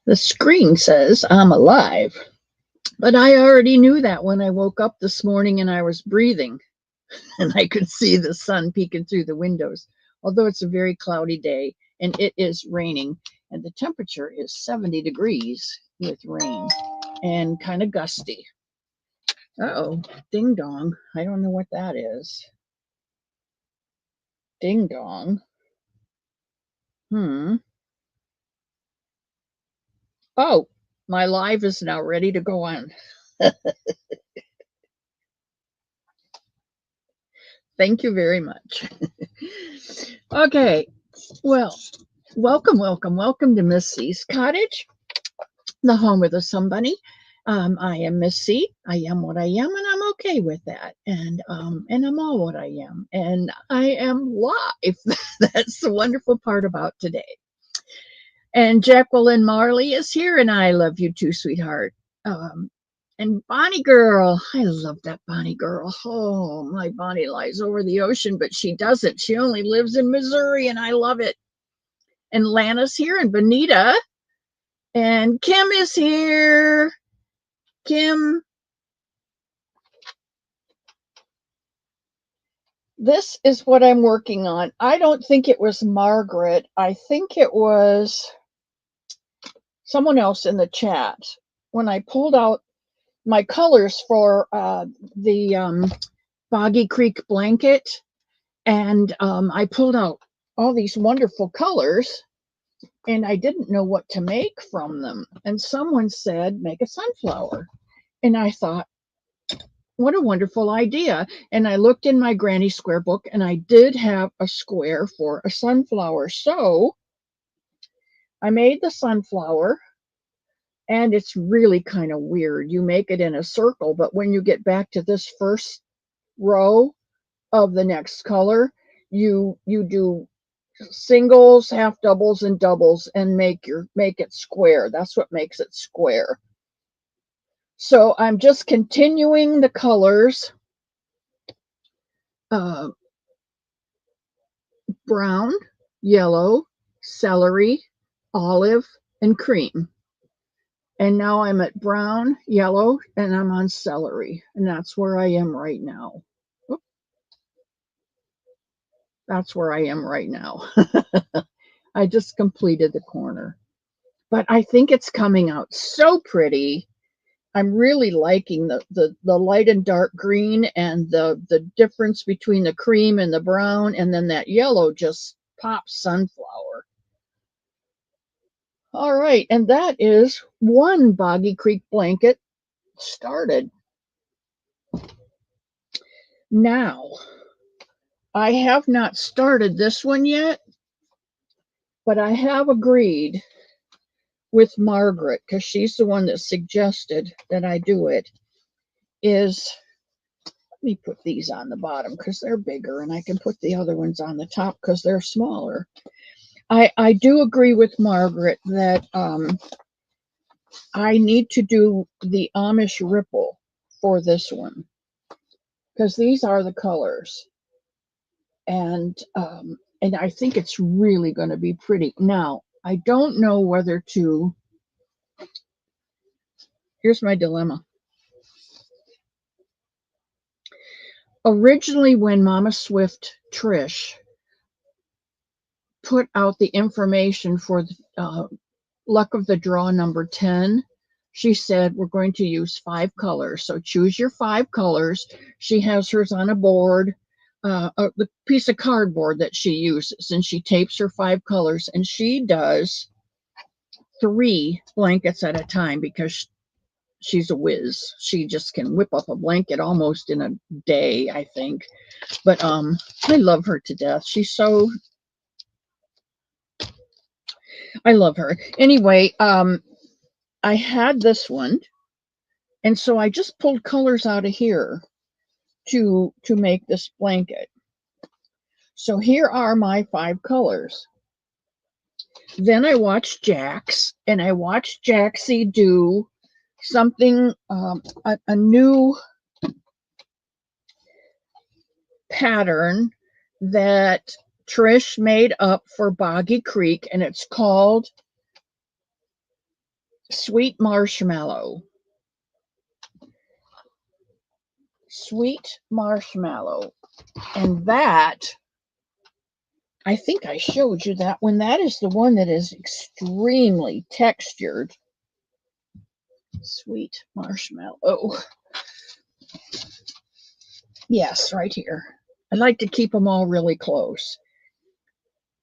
The screen says I'm alive, but I already knew that when I woke up this morning and I was breathing and I could see the sun peeking through the windows, although it's a very cloudy day and it is raining and the temperature is 70 degrees with rain and kind of gusty. Uh-oh, ding dong. I don't know what that is. Ding dong. Oh, my live is now ready to go on. Thank you very much. Okay, well, welcome to Miss C's Cottage, the home of the Somebunny. I am Miss C. I am what I am, and I'm okay with that. And I'm all what I am, and I am live. That's the wonderful part about today. And Jacqueline Marley is here, and I love you too, sweetheart. And Bonnie girl, I love that Bonnie girl. Oh, my Bonnie lies over the ocean, but she doesn't. She only lives in Missouri, and I love it. And Lana's here, and Benita, and Kim is here. Kim, this is what I'm working on. I don't think it was Margaret. I think it was someone else in the chat. When I pulled out my colors for the Boggy Creek blanket, and I pulled out all these wonderful colors, and I didn't know what to make from them. And someone said, make a sunflower. And I thought, what a wonderful idea. And I looked in my granny square book, and I did have a square for a sunflower. So I made the sunflower, and it's really kind of weird. You make it in a circle, but when you get back to this first row of the next color, you do singles, half doubles, and doubles, and make it square. That's what makes it square. So I'm just continuing the colors, brown, yellow, celery, olive, and cream. And now I'm at brown, yellow, and I'm on celery. And that's where I am right now. Oop. That's where I am right now. I just completed the corner. But I think it's coming out so pretty. I'm really liking the light and dark green, and the difference between the cream and the brown, and then that yellow just pops sunflower. All right, and that is one Boggy Creek blanket started. Now, I have not started this one yet, but I have agreed with Margaret, because she's the one that suggested that I do it, is, let me put these on the bottom because they're bigger, and I can put the other ones on the top because they're smaller. I do agree with Margaret that I need to do the Amish ripple for this one, because these are the colors, and I think it's really going to be pretty. Now, I don't know whether to. Here's my dilemma. Originally, when Mama Swift Trish put out the information for Luck of the Draw number 10, she said, we're going to use 5 colors. So choose your 5 colors. She has hers on a board, the piece of cardboard that she uses, and she tapes her 5 colors, and she does 3 blankets at a time because she's a whiz. She just can whip up a blanket almost in a day, I think. But I love her to death. She's so, I love her. Anyway, I had this one, and so I just pulled colors out of here to make this blanket. So here are my 5 colors. Then I watched Jax, and I watched Jaxie do something, a new pattern that Trish made up for Boggy Creek, and it's called Sweet marshmallow. Sweet marshmallow. And that, I think I showed you that one. That is the one that is extremely textured. Sweet marshmallow. Yes, right here. I like to keep them all really close.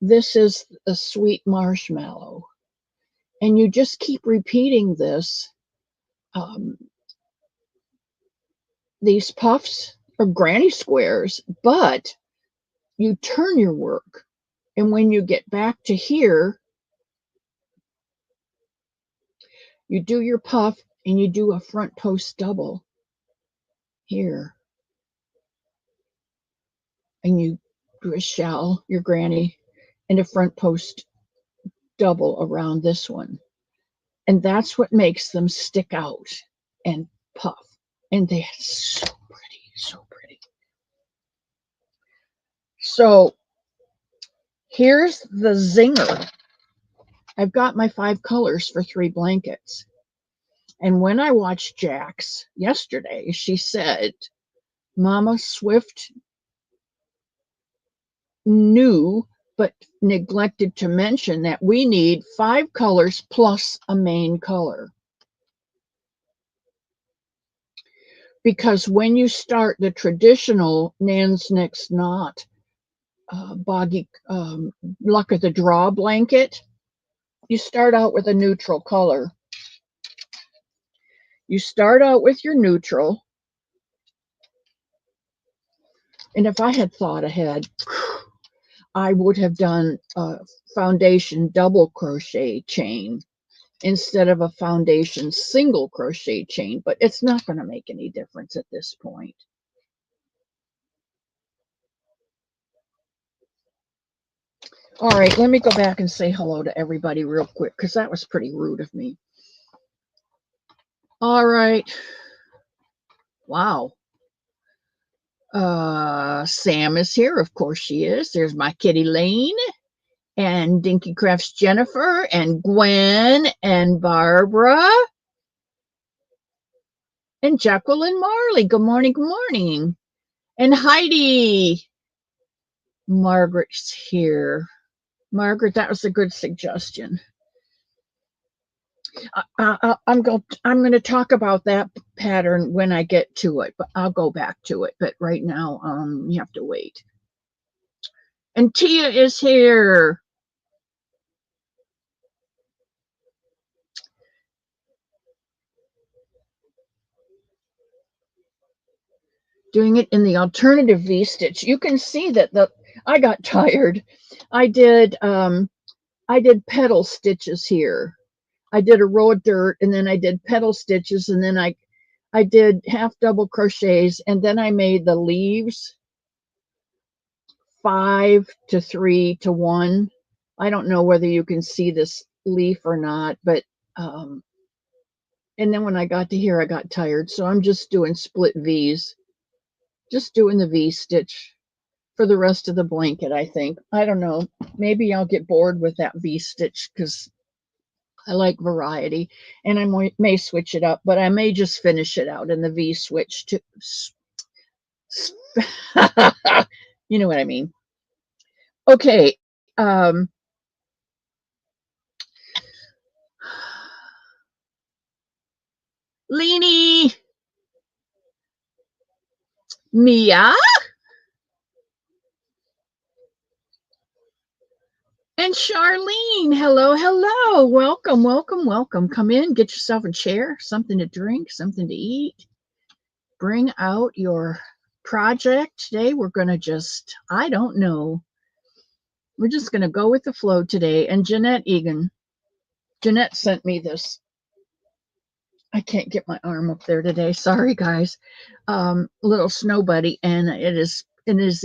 This is a sweet marshmallow. And you just keep repeating this. These puffs are granny squares, but you turn your work. And when you get back to here, you do your puff and you do a front post double here. And you do a shell, your granny, and a front post double around this one. And that's what makes them stick out and puff. And they're so pretty, so pretty. So here's the zinger. I've got my 5 colors for 3 blankets. And when I watched Jax yesterday, she said, Mama Swift knew but neglected to mention that we need 5 colors plus a main color. Because when you start the traditional Nan's Next Knot boggy luck of the draw blanket, you start out with a neutral color. You start out with your neutral. And if I had thought ahead, I would have done a foundation double crochet chain instead of a foundation single crochet chain, but it's not going to make any difference at this point. All right, let me go back and say hello to everybody real quick because that was pretty rude of me. All right. Wow. Sam is here. Of course she is. There's my kitty Lane and Dinky Crafts Jennifer and Gwen and Barbara and Jacqueline Marley. Good morning. Good morning. And Heidi. Margaret's here. Margaret, that was a good suggestion. I'm going to talk about that pattern when I get to it, but I'll go back to it. But right now, you have to wait. And Tia is here. Doing it in the alternative V-stitch. You can see that I got tired. I did petal stitches here. I did a row of dirt, and then I did petal stitches, and then I did half double crochets, and then I made the leaves 5 to 3 to 1. I don't know whether you can see this leaf or not, but and then when I got to here, I got tired, so I'm just doing split V's, just doing the V stitch for the rest of the blanket. I think, I don't know, maybe I'll get bored with that V stitch because I like variety, and I may switch it up, but I may just finish it out in the V switch too. You know what I mean. Okay. Leanie. Mia. And Charlene. Hello, hello. Welcome, welcome, welcome. Come in, get yourself a chair, something to drink, something to eat. Bring out your project. Today we're going to just, I don't know. We're just going to go with the flow today. And Jeanette Egan. Jeanette sent me this. I can't get my arm up there today. Sorry, guys. Little snow buddy, and it is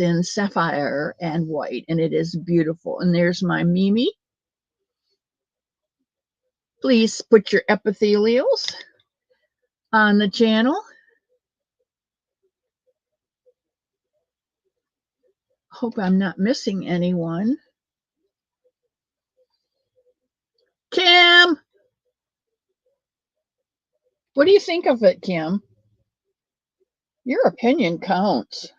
in sapphire and white, and it is beautiful. And there's my Mimi. Please put your epithelials on the channel. Hope I'm not missing anyone. Kim. What do you think of it, Kim? Your opinion counts.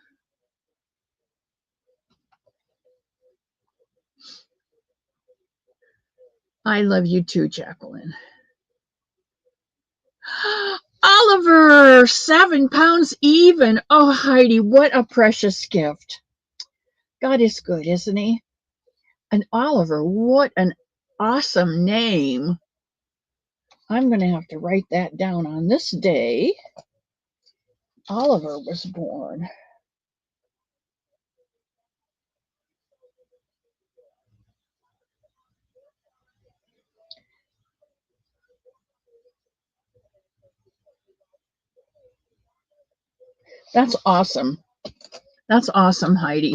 I love you too, Jacqueline. Oliver, 7 pounds even. Oh, Heidi, what a precious gift. God is good, isn't he? And Oliver, what an awesome name. I'm going to have to write that down. On this day, Oliver was born. That's awesome. That's awesome, Heidi.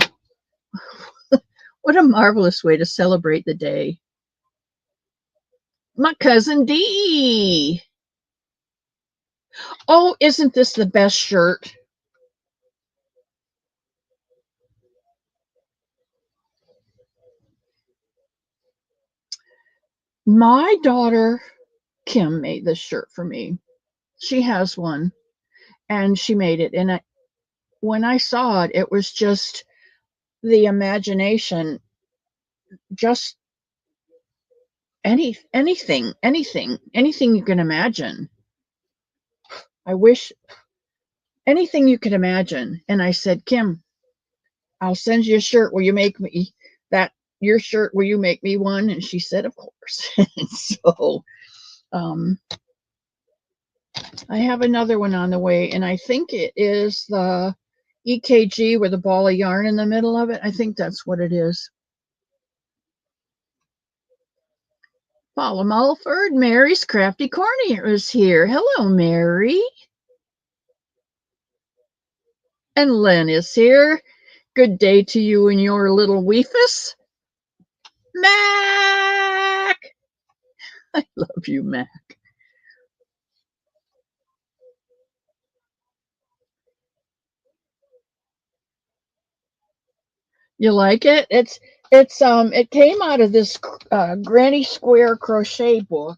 What a marvelous way to celebrate the day. My cousin Dee. Oh, isn't this the best shirt? My daughter Kim made this shirt for me. She has one, and she made it. And when I saw it, it was just the imagination, just anything you can imagine. I wish anything you could imagine. And I said, Kim, I'll send you a shirt. Will you make me that your shirt? Will you make me one? And she said, of course. So I have another one on the way, and I think it is the EKG with a ball of yarn in the middle of it. I think that's what it is. Paula Mulford, Mary's Crafty Corner is here. Hello, Mary. And Lynn is here. Good day to you and your little weefus. Mac! I love you, Mac. You like it? It came out of this Granny Square crochet book.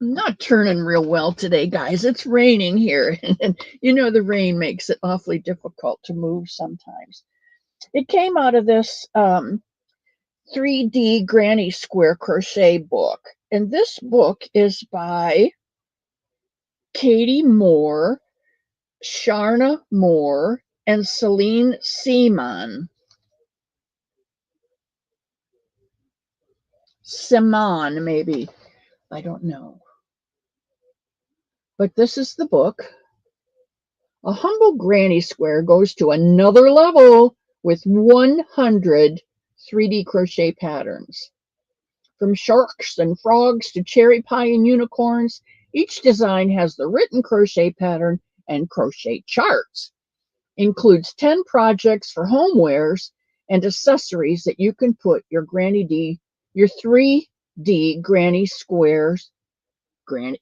I'm not turning real well today, guys. It's raining here, and you know the rain makes it awfully difficult to move sometimes. It came out of this 3D Granny Square crochet book, and this book is by Katie Moore, Sharna Moore, and Celine Seaman. Simon, maybe. I don't know. But this is the book. A humble granny square goes to another level with 100 3D crochet patterns. From sharks and frogs to cherry pie and unicorns, each design has the written crochet pattern and crochet charts. Includes 10 projects for homewares and accessories that you can put your 3D granny squares, Granny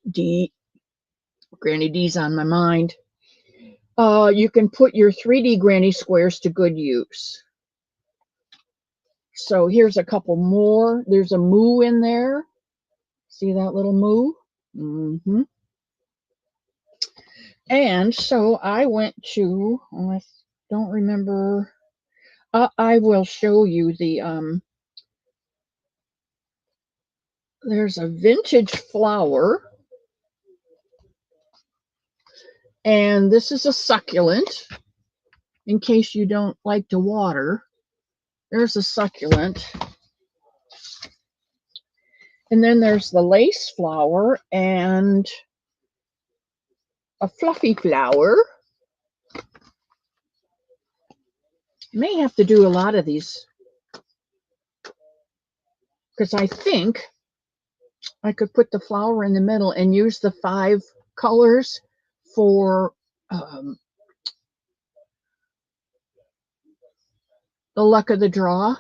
D's on my mind. You can put your 3D granny squares to good use. So here's a couple more. There's a moo in there. See that little moo? Mm-hmm. And so I went to, I don't remember. I will show you the, there's a vintage flower. And this is a succulent, in case you don't like to water. There's a succulent. And then there's the lace flower and a fluffy flower. You may have to do a lot of these because I think I could put the flower in the middle and use the 5 colors for the luck of the draw,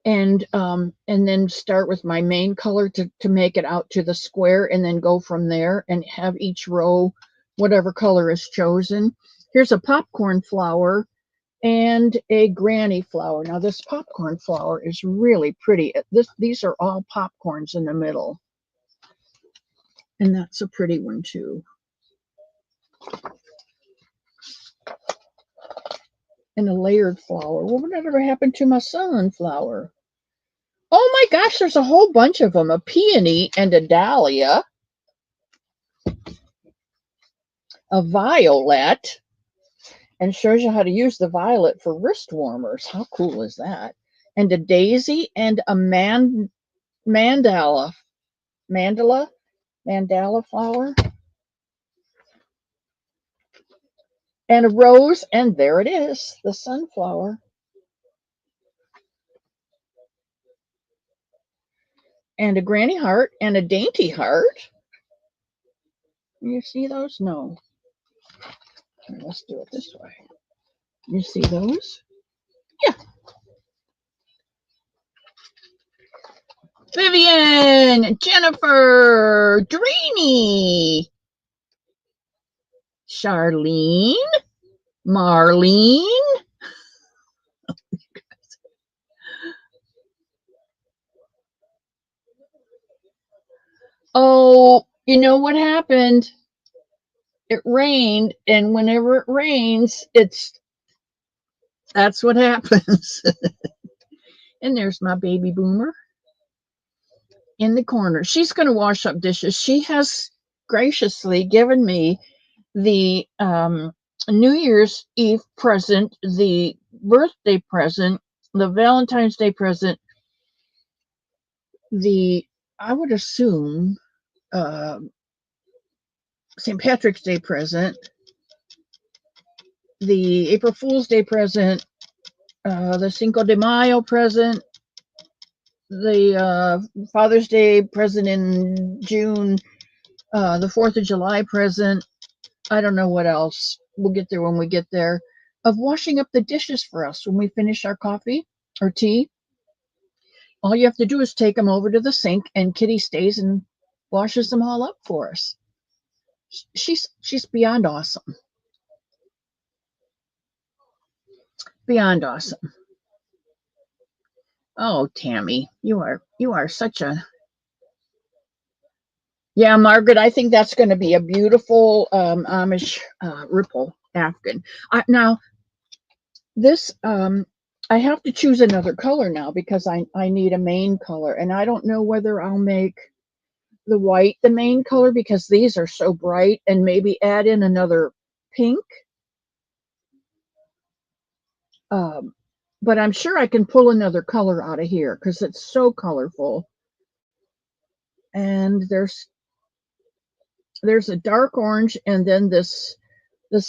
and then start with my main color to make it out to the square, and then go from there and have each row whatever color is chosen. Here's a popcorn flower and a granny flower. Now this popcorn flower is really pretty. These are all popcorns in the middle. And that's a pretty one too. And a layered flower. Well, whatever happened to my sunflower? Oh my gosh, there's a whole bunch of them. A peony and a dahlia. A violet. And shows you how to use the violet for wrist warmers. How cool is that? And a daisy and a mandala flower. And a rose, and there it is, the sunflower. And a granny heart and a dainty heart. You see those? No. Let's do it this way. You see those? Yeah. Vivian, Jennifer, Dreamy, Charlene, Marlene. Oh, you know what happened? It rained, and whenever it rains, that's what happens. And there's my baby Boomer in the corner. She's going to wash up dishes. She has graciously given me the New Year's Eve present, the birthday present, the Valentine's Day present, I would assume, St. Patrick's Day present, the April Fool's Day present, the Cinco de Mayo present, the Father's Day present in June, the 4th of July present. I don't know what else. We'll get there when we get there. Of washing up the dishes for us when we finish our coffee or tea. All you have to do is take them over to the sink, and Kitty stays and washes them all up for us. She's beyond awesome. Beyond awesome. Oh, Tammy, you are such a... Yeah, Margaret, I think that's going to be a beautiful Amish ripple afghan. Now, this, I have to choose another color now because I need a main color. And I don't know whether I'll make the white the main color because these are so bright, and maybe add in another pink. But I'm sure I can pull another color out of here because it's so colorful. And there's a dark orange, and then this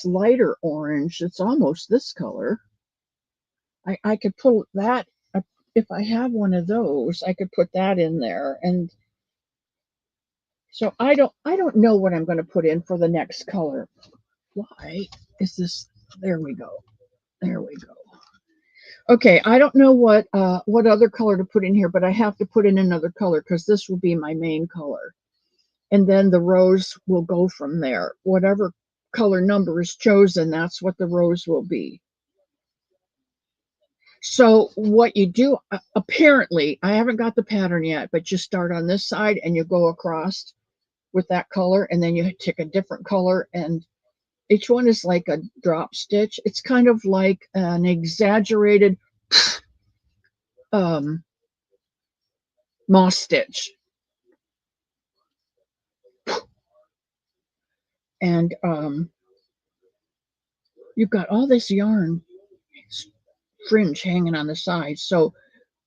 lighter orange. It's almost this color. I could pull that, if I have one of those, I could put that in there. And so I don't know what I'm going to put in for the next color. Why is this? There we go. There we go. Okay, I don't know what other color to put in here, but I have to put in another color because this will be my main color. And then the rose will go from there. Whatever color number is chosen, that's what the rose will be. So what you do, apparently, I haven't got the pattern yet, but you start on this side and you go across with that color, and then you take a different color, and each one is like a drop stitch. It's kind of like an exaggerated moss stitch. And you've got all this yarn fringe hanging on the side. So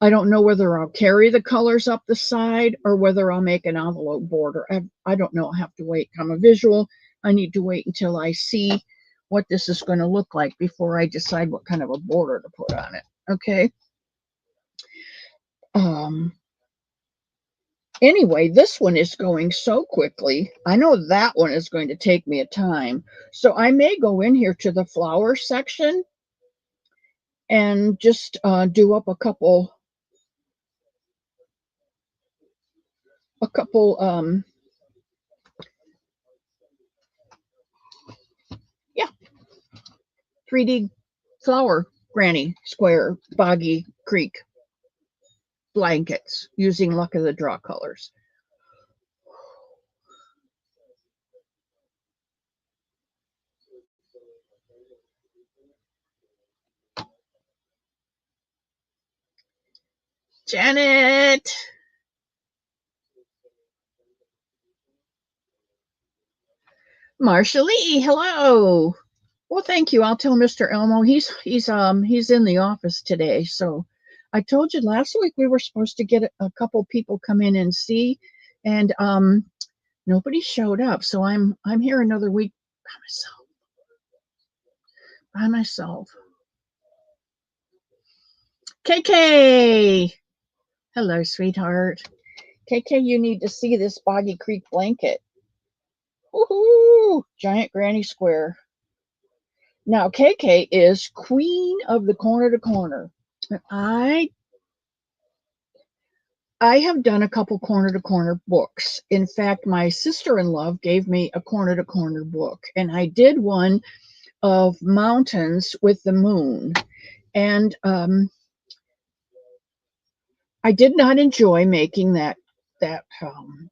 I don't know whether I'll carry the colors up the side or whether I'll make an envelope border. I don't know. I'll have to wait. I'm a visual. I need to wait until I see what this is going to look like before I decide what kind of a border to put on it. Okay. Anyway, this one is going so quickly. I know that one is going to take me a time. So I may go in here to the flower section and just do up a couple yeah, 3D flower granny square boggy creek blankets using Luck of the Draw colors. Janet. Marsha Lee, hello. Well, thank you. I'll tell Mr. Elmo he's in the office today. So I told you last week we were supposed to get a couple people come in and see, and nobody showed up. So I'm here another week by myself. By myself. KK. Hello, sweetheart. KK, you need to see this Boggy Creek blanket. Woohoo! Giant granny square. Now, KK is queen of the corner to corner. I have done a couple corner to corner books. In fact, my sister-in-law gave me a corner to corner book, and I did one of mountains with the moon. And I did not enjoy making that afghan.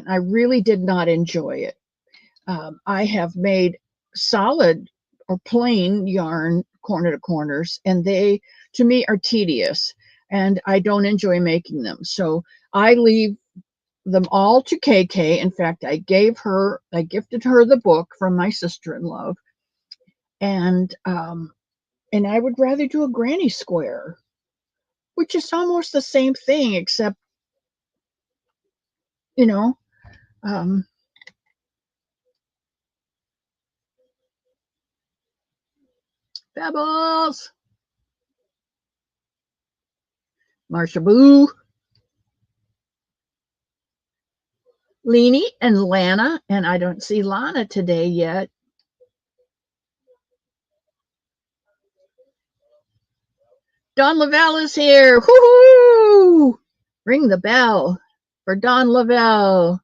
I really did not enjoy it. I have made solid or plain yarn corner to corners, and they, to me, are tedious, and I don't enjoy making them. So I leave them all to KK. In fact, I gifted her the book from my sister-in-law, and I would rather do a granny square, which is almost the same thing, except, you know, Pebbles, Marsha Boo, Leanie, and Lana, and I don't see Lana today yet. Don Lavelle is here. Woohoo! Ring the bell for Don Lavelle.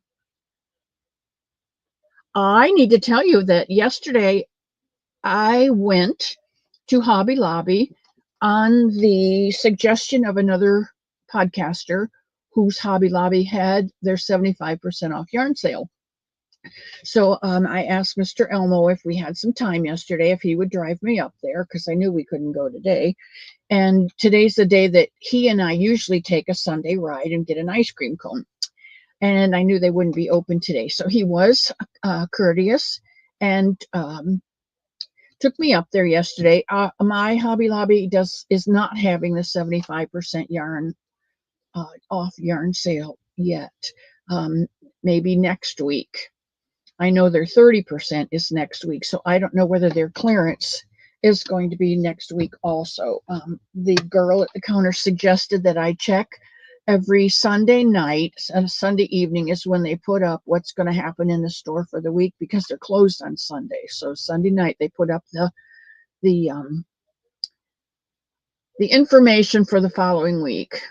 I need to tell you that yesterday I went to Hobby Lobby on the suggestion of another podcaster whose Hobby Lobby had their 75% off yarn sale. So I asked Mr. Elmo if we had some time yesterday, if he would drive me up there, because I knew we couldn't go today. And today's the day that he and I usually take a Sunday ride and get an ice cream cone. And I knew they wouldn't be open today. So he was courteous and took me up there yesterday. My Hobby Lobby is not having the 75% yarn off yarn sale yet. Maybe next week. I know their 30% is next week, so I don't know whether their clearance is going to be next week also. The girl at the counter suggested that I check every Sunday night, and Sunday evening is when they put up what's going to happen in the store for the week, because they're closed on Sunday. So Sunday night they put up the information for the following week.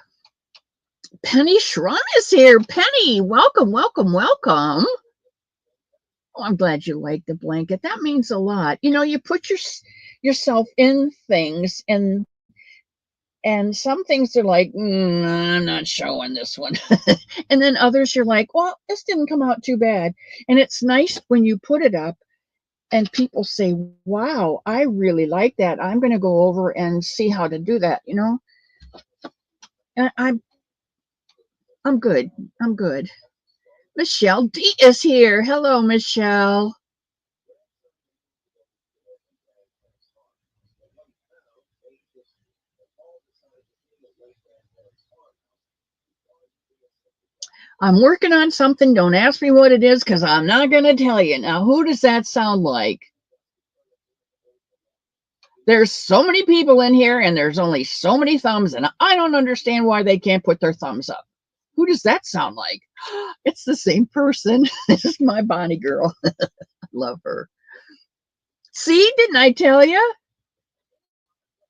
Penny Schrum is here. Penny, welcome, welcome, welcome. Oh, I'm glad you like the blanket. That means a lot. You know, you put yourself in things, and some things are like, I'm not showing this one. And then others you're like, well, this didn't come out too bad. And it's nice when you put it up and people say, wow, I really like that. I'm going to go over and see how to do that, you know? And I'm good. I'm good. Michelle D is here. Hello, Michelle. I'm working on something. Don't ask me what it is, because I'm not going to tell you. Now, who does that sound like? There's so many people in here, and there's only so many thumbs, and I don't understand why they can't put their thumbs up. Who does that sound like? It's the same person. This is my Bonnie girl. I love her. See, didn't I tell you?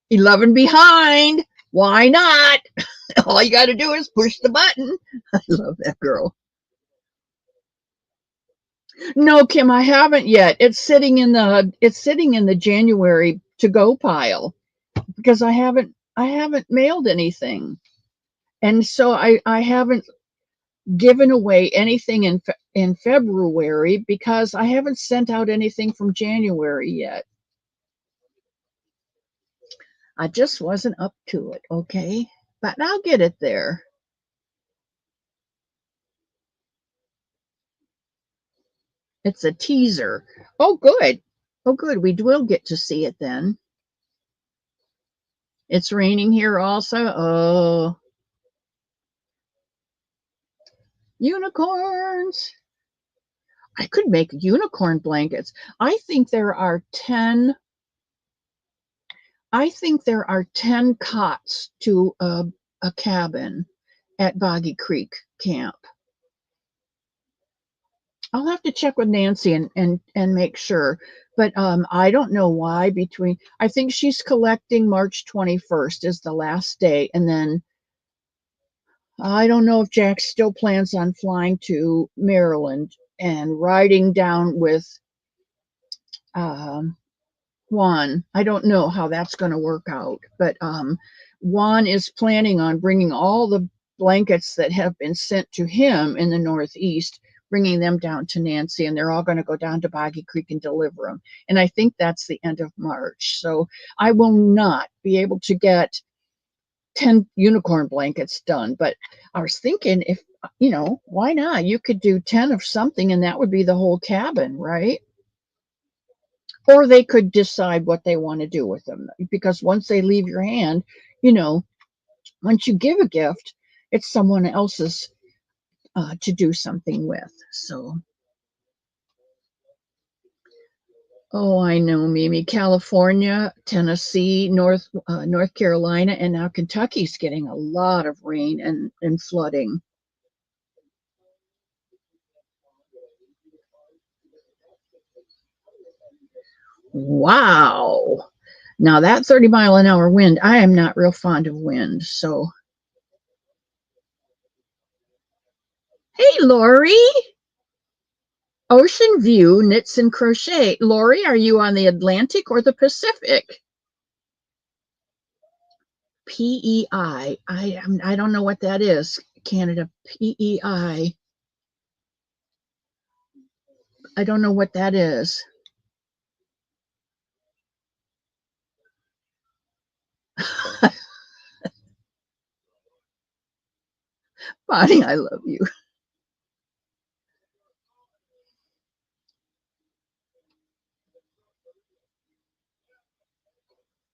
11 behind. Why not? All you got to do is push the button. I love that girl. No, Kim, I haven't yet. It's sitting in the January to go pile, because I haven't mailed anything. And so I haven't given away anything in February, because I haven't sent out anything from January yet. I just wasn't up to it, okay? But I'll get it there. It's a teaser. Oh, good. Oh, good. We will get to see it then. It's raining here also. Oh, unicorns. I could make unicorn blankets. I think there are 10 cots to a cabin at Boggy Creek Camp. I'll have to check with Nancy and make sure. But I don't know why I think she's collecting March 21st is the last day. And then I don't know if Jack still plans on flying to Maryland and riding down with um, Juan. I don't know how that's going to work out, but Juan is planning on bringing all the blankets that have been sent to him in the Northeast, bringing them down to Nancy, and they're all going to go down to Boggy Creek and deliver them. And I think that's the end of March. So I will not be able to get 10 unicorn blankets done, but I was thinking if, why not? You could do 10 of something and that would be the whole cabin, right? Or they could decide what they want to do with them, because once they leave your hand, you know, once you give a gift, it's someone else's to do something with. So, oh, I know, Mimi. California, Tennessee, North Carolina, and now Kentucky's getting a lot of rain and flooding. Wow. Now that 30-mile-an-hour wind, I am not real fond of wind. So, hey, Lori. Ocean View Knits and Crochet. Lori, are you on the Atlantic or the Pacific? PEI. I don't know what that is. Canada. PEI. I don't know what that is. Bonnie, I love you.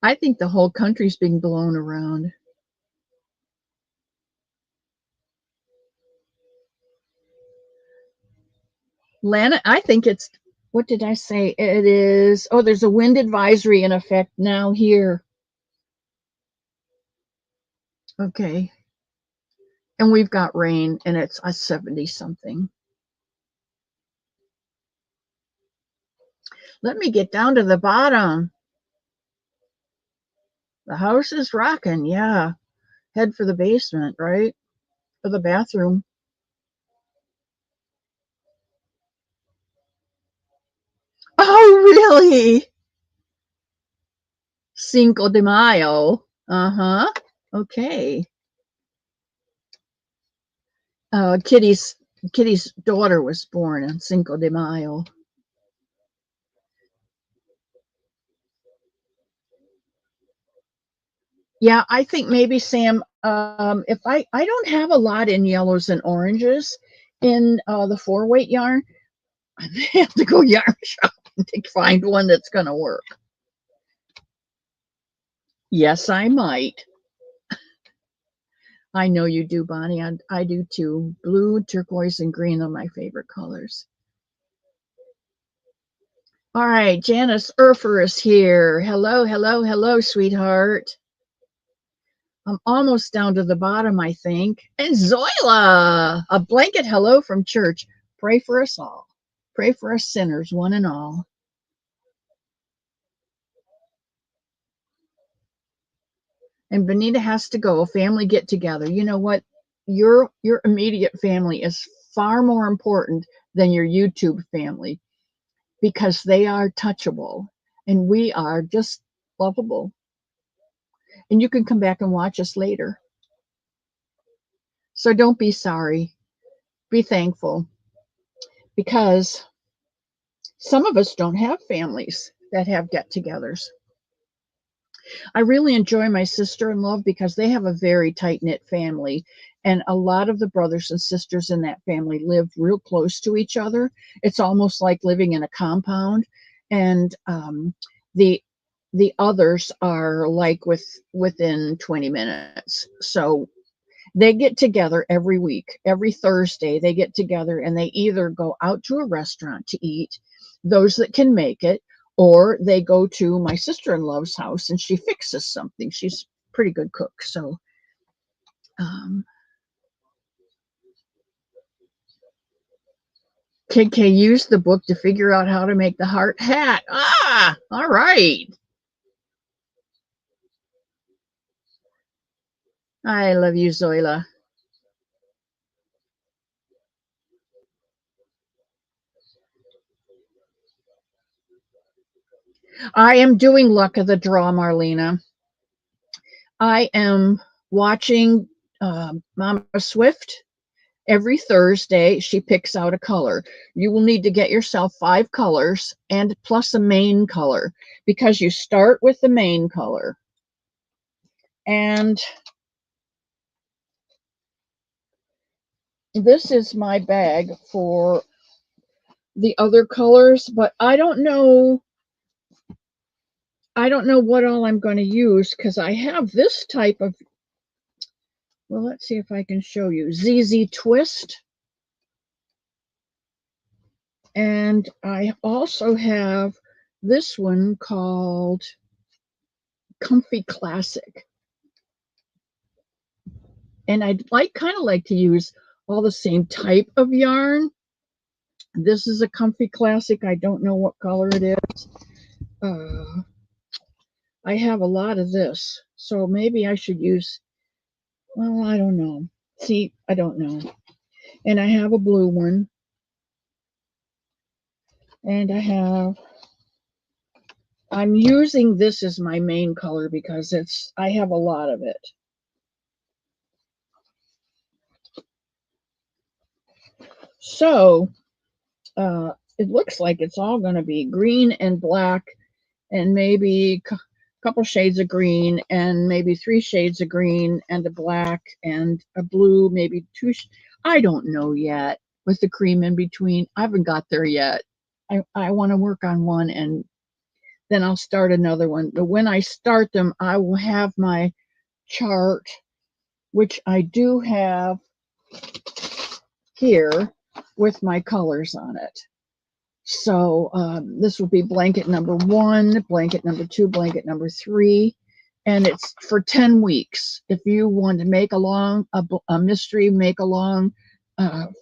I think the whole country's being blown around. Lana, I think it's, what did I say? It is, oh, there's a wind advisory in effect now here. Okay. And we've got rain and it's a 70 something. Let me get down to the bottom. The house is rocking. Yeah. Head for the basement, right? For the bathroom. Oh, really? Cinco de Mayo. Uh-huh. Okay. Kitty's daughter was born on Cinco de Mayo. Yeah, I think maybe Sam, if I don't have a lot in yellows and oranges in the 4-weight yarn, I have to go yarn shopping to find one that's going to work. Yes, I might. I know you do, Bonnie. I do too. Blue, turquoise, and green are my favorite colors. All right, Janice Urfer is here. Hello, hello, hello, sweetheart. I'm almost down to the bottom, I think. And Zoila, a blanket hello from church. Pray for us all. Pray for us sinners, one and all. And Benita has to go. Family get together. You know what? Your immediate family is far more important than your YouTube family, because they are touchable and we are just lovable. And you can come back and watch us later. So don't be sorry. Be thankful, because some of us don't have families that have get togethers. I really enjoy my sister-in-law because they have a very tight-knit family, and a lot of the brothers and sisters in that family live real close to each other. It's almost like living in a compound, and the the others are like within 20 minutes. So they get together every week. Every Thursday, they get together and they either go out to a restaurant to eat, those that can make it, or they go to my sister-in-law's house and she fixes something. She's a pretty good cook. So, um, KK used the book to figure out how to make the heart hat. Ah, all right. I love you, Zoila. I am doing Luck of the Draw, Marlena. I am watching Mama Swift. Every Thursday, she picks out a color. You will need to get yourself 5 colors and plus a main color because you start with the main color. And this is my bag for the other colors, but I don't know what all I'm going to use because I have this type of, well, let's see if I can show you, ZZ Twist. And I also have this one called Comfy Classic. And I'd kind of like to use all the same type of yarn. This is a Comfy Classic. I don't know what color it is. I have a lot of this, so maybe I should use, well, I don't know. See, I don't know. And I have a blue one. And I'm using this as my main color because I have a lot of it. So it looks like it's all going to be green and black and maybe a couple shades of green and maybe 3 shades of green and a black and a blue, maybe 2. I don't know yet with the cream in between. I haven't got there yet. I want to work on one and then I'll start another one. But when I start them, I will have my chart, which I do have here with my colors on it. So this will be blanket number 1, blanket number 2, blanket number 3, and it's for 10 weeks. If you want to make along a mystery make along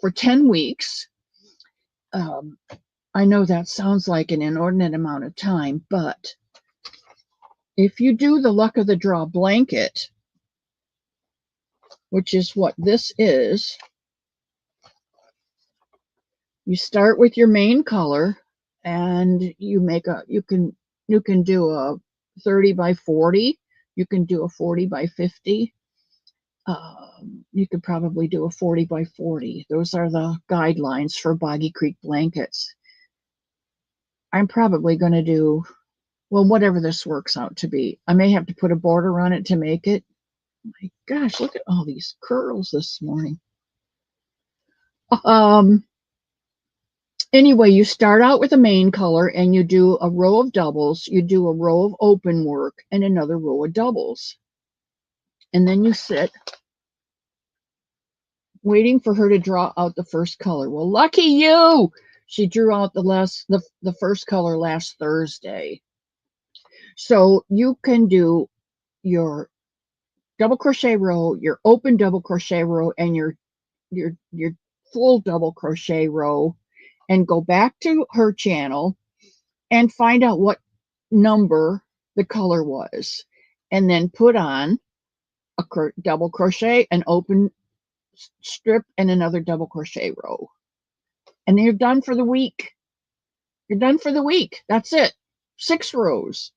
for 10 weeks, I know that sounds like an inordinate amount of time, but if you do the Luck of the Draw blanket, which is what this is, you start with your main color and you can do a 30 by 40, you can do a 40 by 50, you could probably do a 40 by 40. Those are the guidelines for Boggy Creek blankets. I'm probably going to do, well, whatever this works out to be. I may have to put a border on it to make it. My gosh, look at all these curls this morning. Anyway, you start out with a main color and you do a row of doubles, you do a row of open work and another row of doubles. And then you sit waiting for her to draw out the first color. Well, lucky you! She drew out the first color last Thursday. So you can do your double crochet row, your open double crochet row, and your full double crochet row, and go back to her channel and find out what number the color was, and then put on a double crochet, an open strip, and another double crochet row. And you're done for the week. You're done for the week. That's it. 6 rows.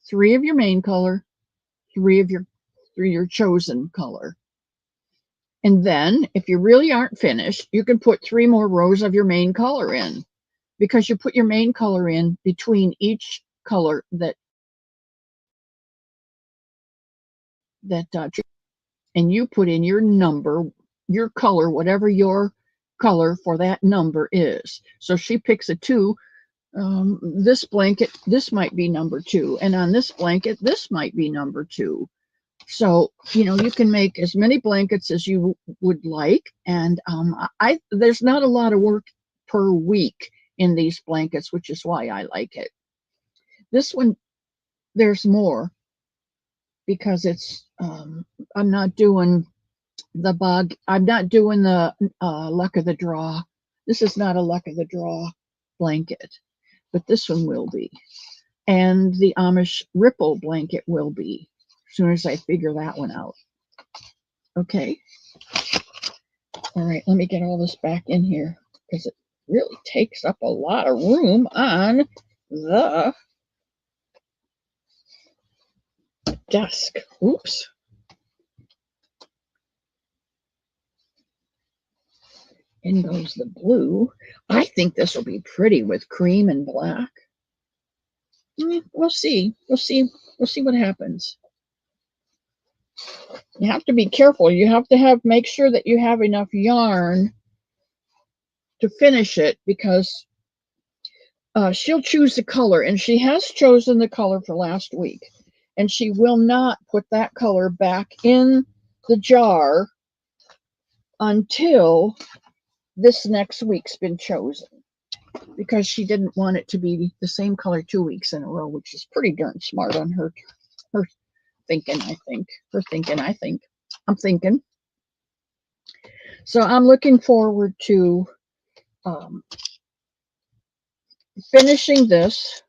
3 of your main color, 3 of your chosen color. And then, if you really aren't finished, you can put 3 more rows of your main color in, because you put your main color in between each color that that and you put in your number, your color, whatever your color for that number is. So she picks a 2. This blanket, this might be number 2, and on this blanket, this might be number 2. So, you know, you can make as many blankets as you would like, and there's not a lot of work per week in these blankets, which is why I like it. This one, there's more, because it's I'm not doing the bug. I'm not doing the luck of the draw. This is not a luck of the draw blanket, but this one will be. And the Amish ripple blanket will be, as soon as I figure that one out. Okay. All right, let me get all this back in here, because it really takes up a lot of room on the desk. Oops. In goes the blue. I think this will be pretty with cream and black. We'll see. We'll see. We'll see what happens. You have to be careful. You have to make sure that you have enough yarn to finish it, because she'll choose the color, and she has chosen the color for last week, and she will not put that color back in the jar until this next week's been chosen, because she didn't want it to be the same color 2 weeks in a row, which is pretty darn smart on her thinking, I think. I'm thinking. So I'm looking forward to finishing this.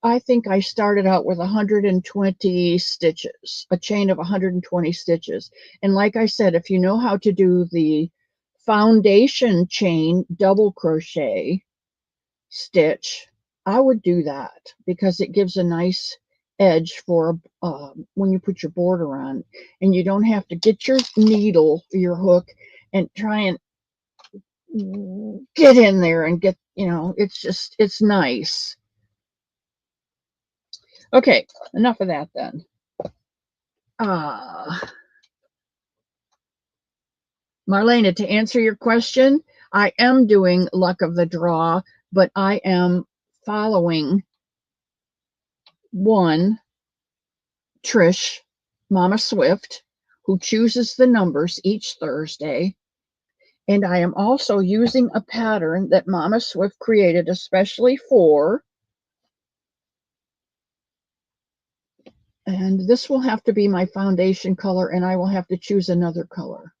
I think I started out with 120 stitches, a chain of 120 stitches. And like I said, if you know how to do the foundation chain double crochet stitch, I would do that, because it gives a nice edge for when you put your border on, and you don't have to get your needle, your hook, and try and get in there and get, you know, it's nice. Okay, enough of that then. Marlena, to answer your question, I am doing luck of the draw, but I am following one Trish, Mama Swift, who chooses the numbers each Thursday. And I am also using a pattern that Mama Swift created especially for, and this will have to be my foundation color, and I will have to choose another color.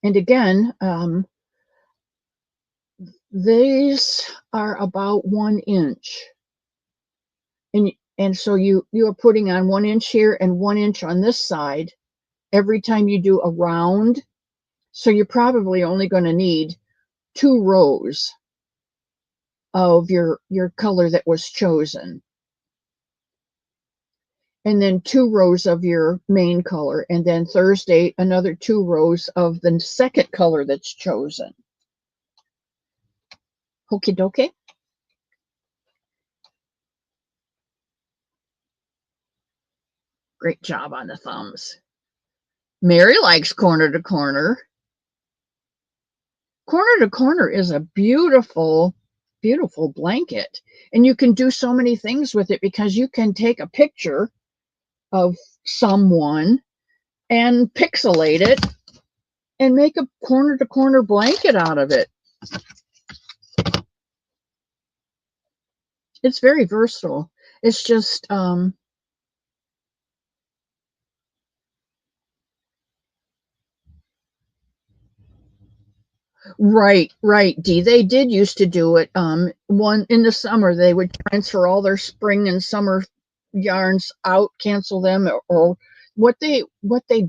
And again, these are about 1 inch. And so you are putting on 1 inch here and 1 inch on this side every time you do a round. So you're probably only going to need 2 rows of your color that was chosen, and then 2 rows of your main color, and then Thursday another 2 rows of the second color that's chosen. Okie dokie. Great job on the thumbs. Mary likes corner to corner. Corner to corner is a beautiful, beautiful blanket. And you can do so many things with it, because you can take a picture of someone and pixelate it and make a corner to corner blanket out of it. It's very versatile. It's just right, Dee. They did used to do it. One in the summer, they would transfer all their spring and summer yarns out, cancel them, or what they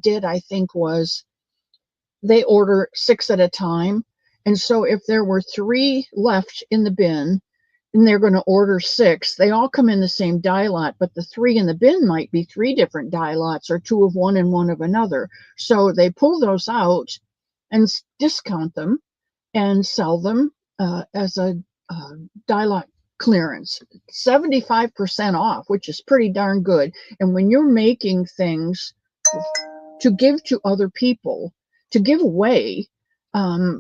did, I think, was they order 6 at a time. And so if there were 3 left in the bin, and they're going to order 6, they all come in the same dye lot, but the 3 in the bin might be 3 different dye lots, or 2 of one and 1 of another. So they pull those out and discount them and sell them as a dye lot clearance, 75% off, which is pretty darn good. And when you're making things to give to other people, to give away,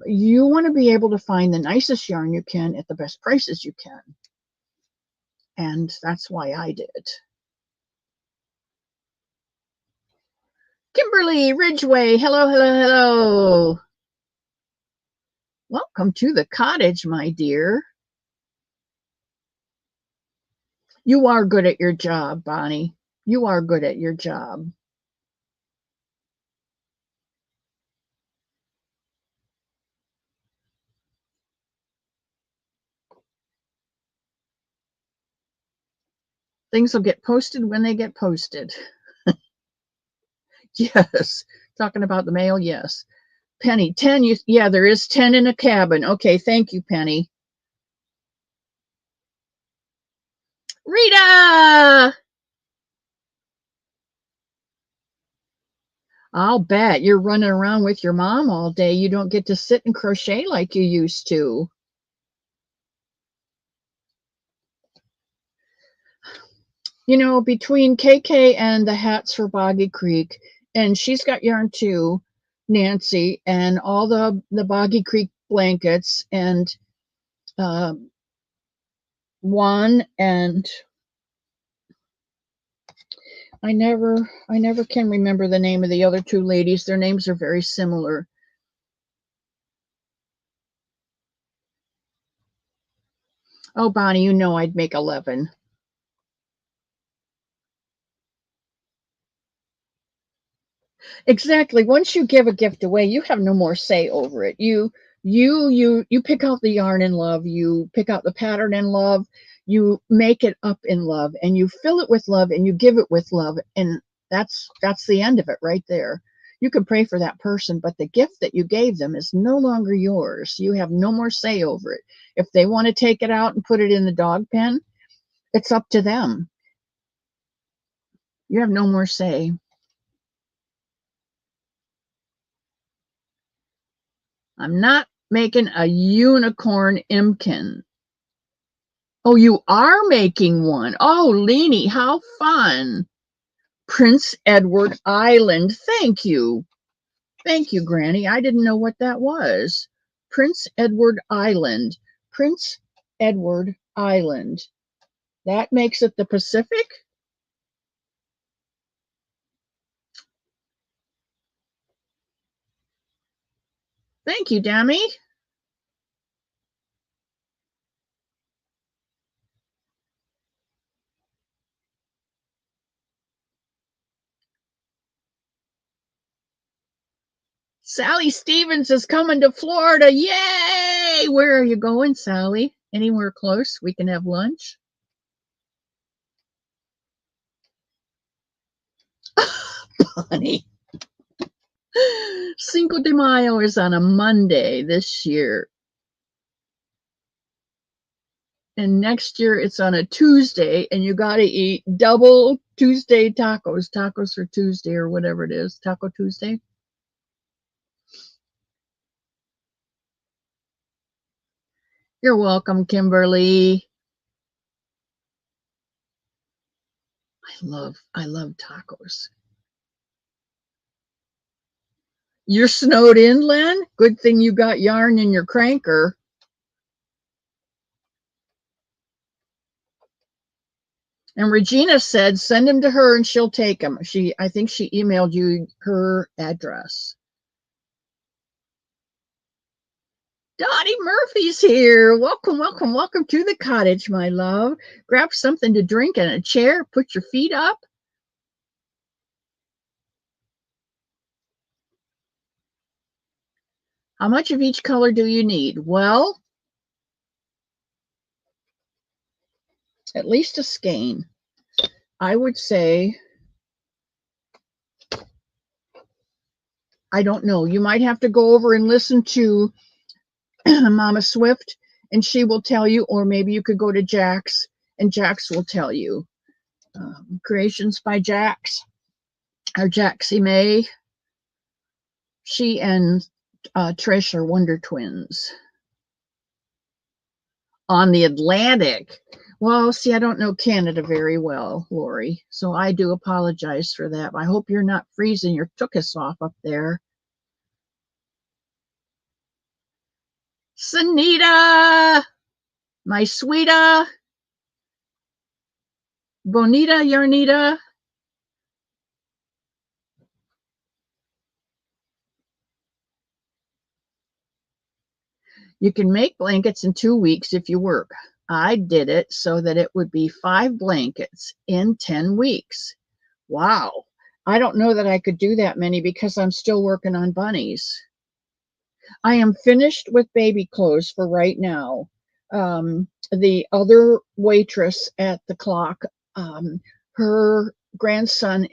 you want to be able to find the nicest yarn you can at the best prices you can. And that's why I did. Kimberly Ridgway, hello, hello, hello. Welcome to the cottage, my dear. You are good at your job, Bonnie. You are good at your job. Things will get posted when they get posted. Yes. Talking about the mail, yes. Penny, 10, yeah, there is 10 in a cabin. Okay, thank you, Penny. Rita! I'll bet you're running around with your mom all day. You don't get to sit and crochet like you used to. You know, between KK and the hats for Boggy Creek, and she's got yarn too, Nancy, and all the Boggy Creek blankets, and one, and I never can remember the name of the other two ladies. Their names are very similar. Oh, Bonnie, you know I'd make 11. Exactly. Once you give a gift away, you have no more say over it. You pick out the yarn in love, you pick out the pattern in love, you make it up in love, and you fill it with love, and you give it with love, and that's the end of it right there. You can pray for that person, but the gift that you gave them is no longer yours. You have no more say over it. If they want to take it out and put it in the dog pen, it's up to them. You have no more say. I'm not making a unicorn Imkin. Oh, you are making one. Oh, Leanie, how fun. Prince Edward Island. Thank you. Thank you, Granny. I didn't know what that was. Prince Edward Island. Prince Edward Island. That makes it the Pacific? Thank you, Dami. Sally Stevens is coming to Florida. Yay! Where are you going, Sally? Anywhere close we can have lunch? Funny. Cinco de Mayo is on a Monday this year. And next year it's on a Tuesday, and you got to eat double Tuesday tacos. Tacos for Tuesday or whatever it is. Taco Tuesday. You're welcome, Kimberly. I love tacos. You're snowed in, Len? Good thing you got yarn in your cranker. And Regina said, send him to her and she'll take him. I think she emailed you her address. Dottie Murphy's here. Welcome, welcome, welcome to the cottage, my love. Grab something to drink and a chair. Put your feet up. How much of each color do you need? Well, at least a skein. I would say, I don't know. You might have to go over and listen to Mama Swift, and she will tell you, or maybe you could go to Jax, and Jax will tell you. Creations by Jax, or Jaxie May. She and Trish are Wonder Twins. on the Atlantic. Well, see, I don't know Canada very well, Lori, so I do apologize for that. I hope you're not freezing your tuchus off up there. Sunita, my sweeta, bonita, yarnita. You can make blankets in 2 weeks if you work. I did it so that it would be 5 blankets in 10 weeks. Wow. I don't know that I could do that many because I'm still working on bunnies. I am finished with baby clothes for right now. The other waitress at the clock, her grandson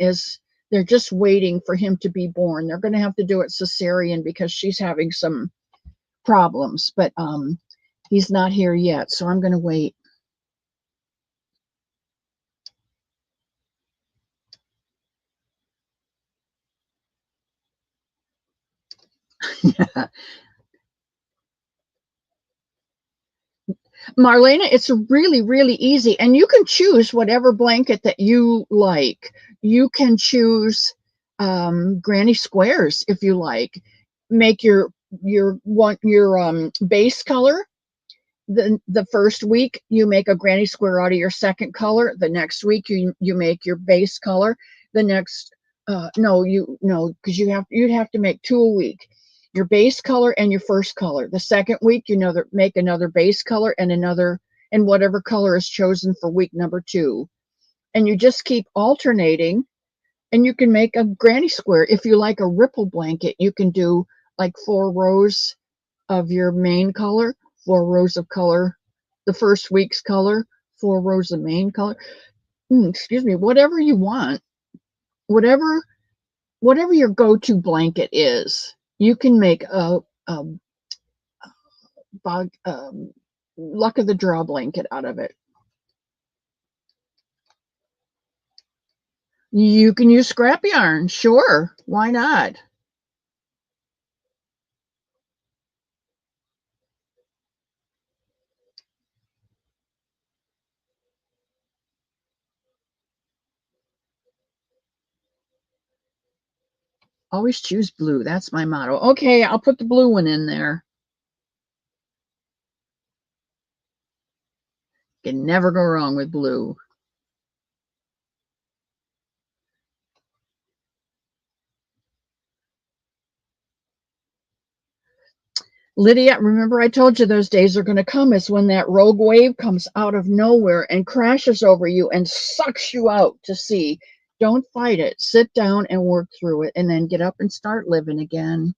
they're just waiting for him to be born. They're going to have to do it cesarean because she's having some problems, but he's not here yet, so I'm going to wait. Marlena, it's really, really easy, and you can choose whatever blanket that you like. You can choose granny squares if you like. Make your base color. The first week you make a granny square out of your second color. The next week you make your base color. The next no, because you'd have to make 2 a week. Your base color and your first color. The second week make another base color and whatever color is chosen for week number 2. And you just keep alternating, and you can make a granny square. If you like a ripple blanket, you can do like 4 rows of your main color, 4 rows of color, the first week's color, 4 rows of main color. Excuse me, whatever you want, whatever your go-to blanket is, you can make a luck of the draw blanket out of it. You can use scrap yarn, sure, why not? Always choose blue. That's my motto. Okay, I'll put the blue one in there. Can never go wrong with blue. Lydia, remember I told you those days are going to come, is when that rogue wave comes out of nowhere and crashes over you and sucks you out to sea. Don't fight it. Sit down and work through it, and then get up and start living again.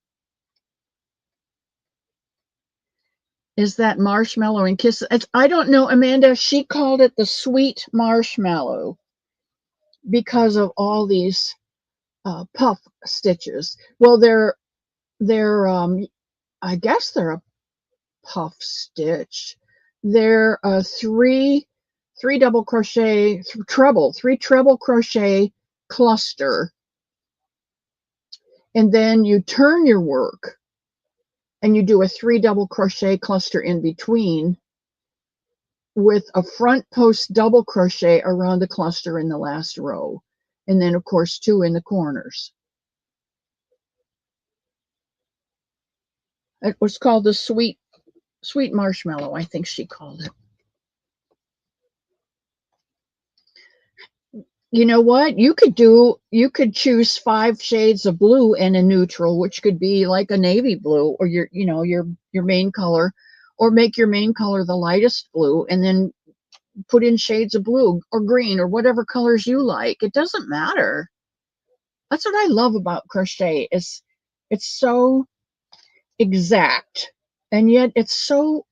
Is that marshmallow and kisses? I don't know, Amanda. She called it the sweet marshmallow because of all these puff stitches. Well, they're I guess they're a puff stitch. They're three double crochet, three treble crochet cluster, and then you turn your work and you do a 3 double crochet cluster in between with a front post double crochet around the cluster in the last row, and then of course 2 in the corners. It was called the sweet marshmallow, I think she called it. You know what? You could choose 5 shades of blue and a neutral, which could be like a navy blue, or your main color, or make your main color the lightest blue and then put in shades of blue or green or whatever colors you like. It doesn't matter. That's what I love about crochet, is it's so exact, and yet it's so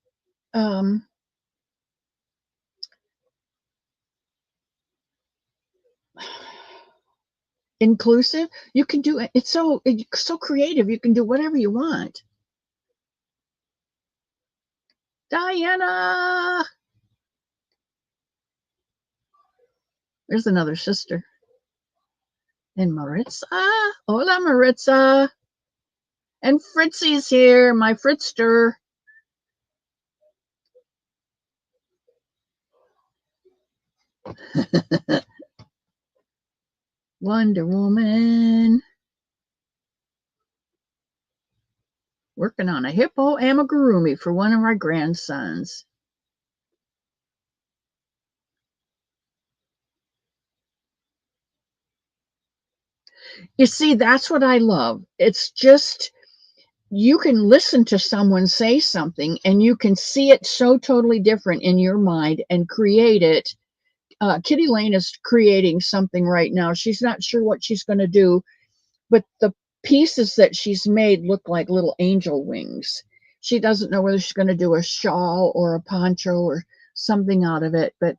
inclusive. You can do it. It's so creative. You can do whatever you want. Diana, there's another sister. And Maritza, hola Maritza. And Fritzy's here, my Fritzster. Wonder Woman. Working on a hippo amigurumi for one of our grandsons. You see, that's what I love. It's just, you can listen to someone say something and you can see it so totally different in your mind and create it. Kitty Lane is creating something right now. She's not sure what she's going to do, but the pieces that she's made look like little angel wings. She doesn't know whether she's going to do a shawl or a poncho or something out of it, but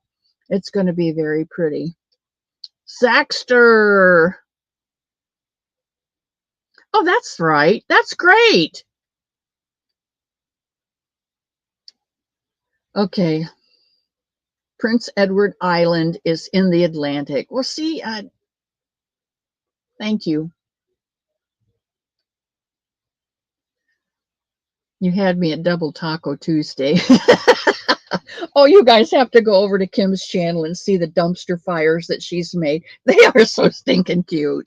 it's going to be very pretty. Zaxter. Oh, that's right. That's great. Okay. Prince Edward Island is in the Atlantic. Well, see, thank you. You had me at Double Taco Tuesday. Oh, you guys have to go over to Kim's channel and see the dumpster fires that she's made. They are so stinking cute.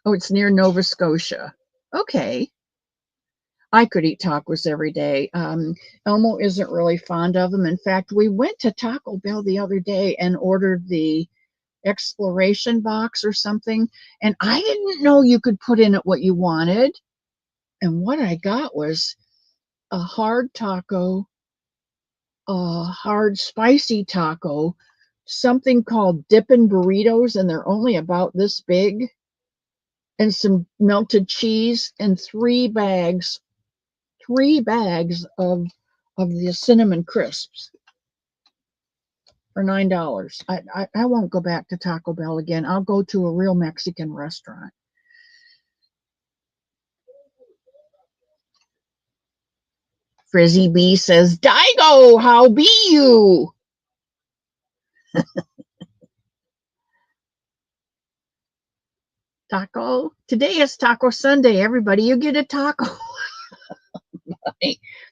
Oh, it's near Nova Scotia. Okay. I could eat tacos every day. Elmo isn't really fond of them. In fact, we went to Taco Bell the other day and ordered the exploration box or something, and I didn't know you could put in it what you wanted. And what I got was a hard taco, a hard spicy taco, something called dippin' burritos, and they're only about this big, and some melted cheese, and three bags of the cinnamon crisps for $9. I won't go back to Taco Bell again. I'll go to a real Mexican restaurant. Frizzy B says, Daigo, how be you? Taco. Today is Taco Sunday. Everybody, you get a taco.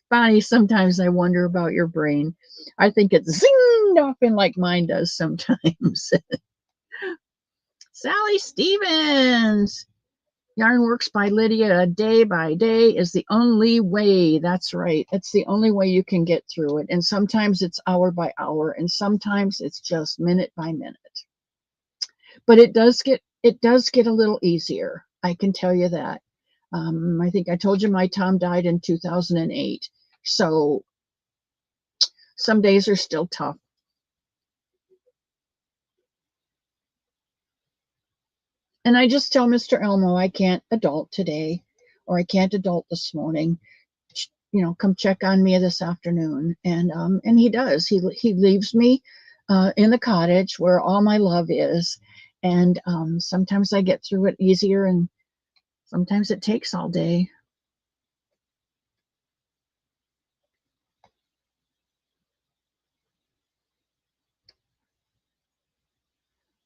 Bonnie, sometimes I wonder about your brain. I think it's zinged off in like mine does sometimes. Sally Stevens. Yarn Works by Lydia, day by day is the only way. That's right. It's the only way you can get through it. And sometimes it's hour by hour, and sometimes it's just minute by minute. But it does get a little easier. I can tell you that. I think I told you my Tom died in 2008. So some days are still tough. And I just tell Mr. Elmo I can't adult today, or I can't adult this morning. Come check on me this afternoon. And he does. He leaves me in the cottage where all my love is. And sometimes I get through it easier, and sometimes it takes all day.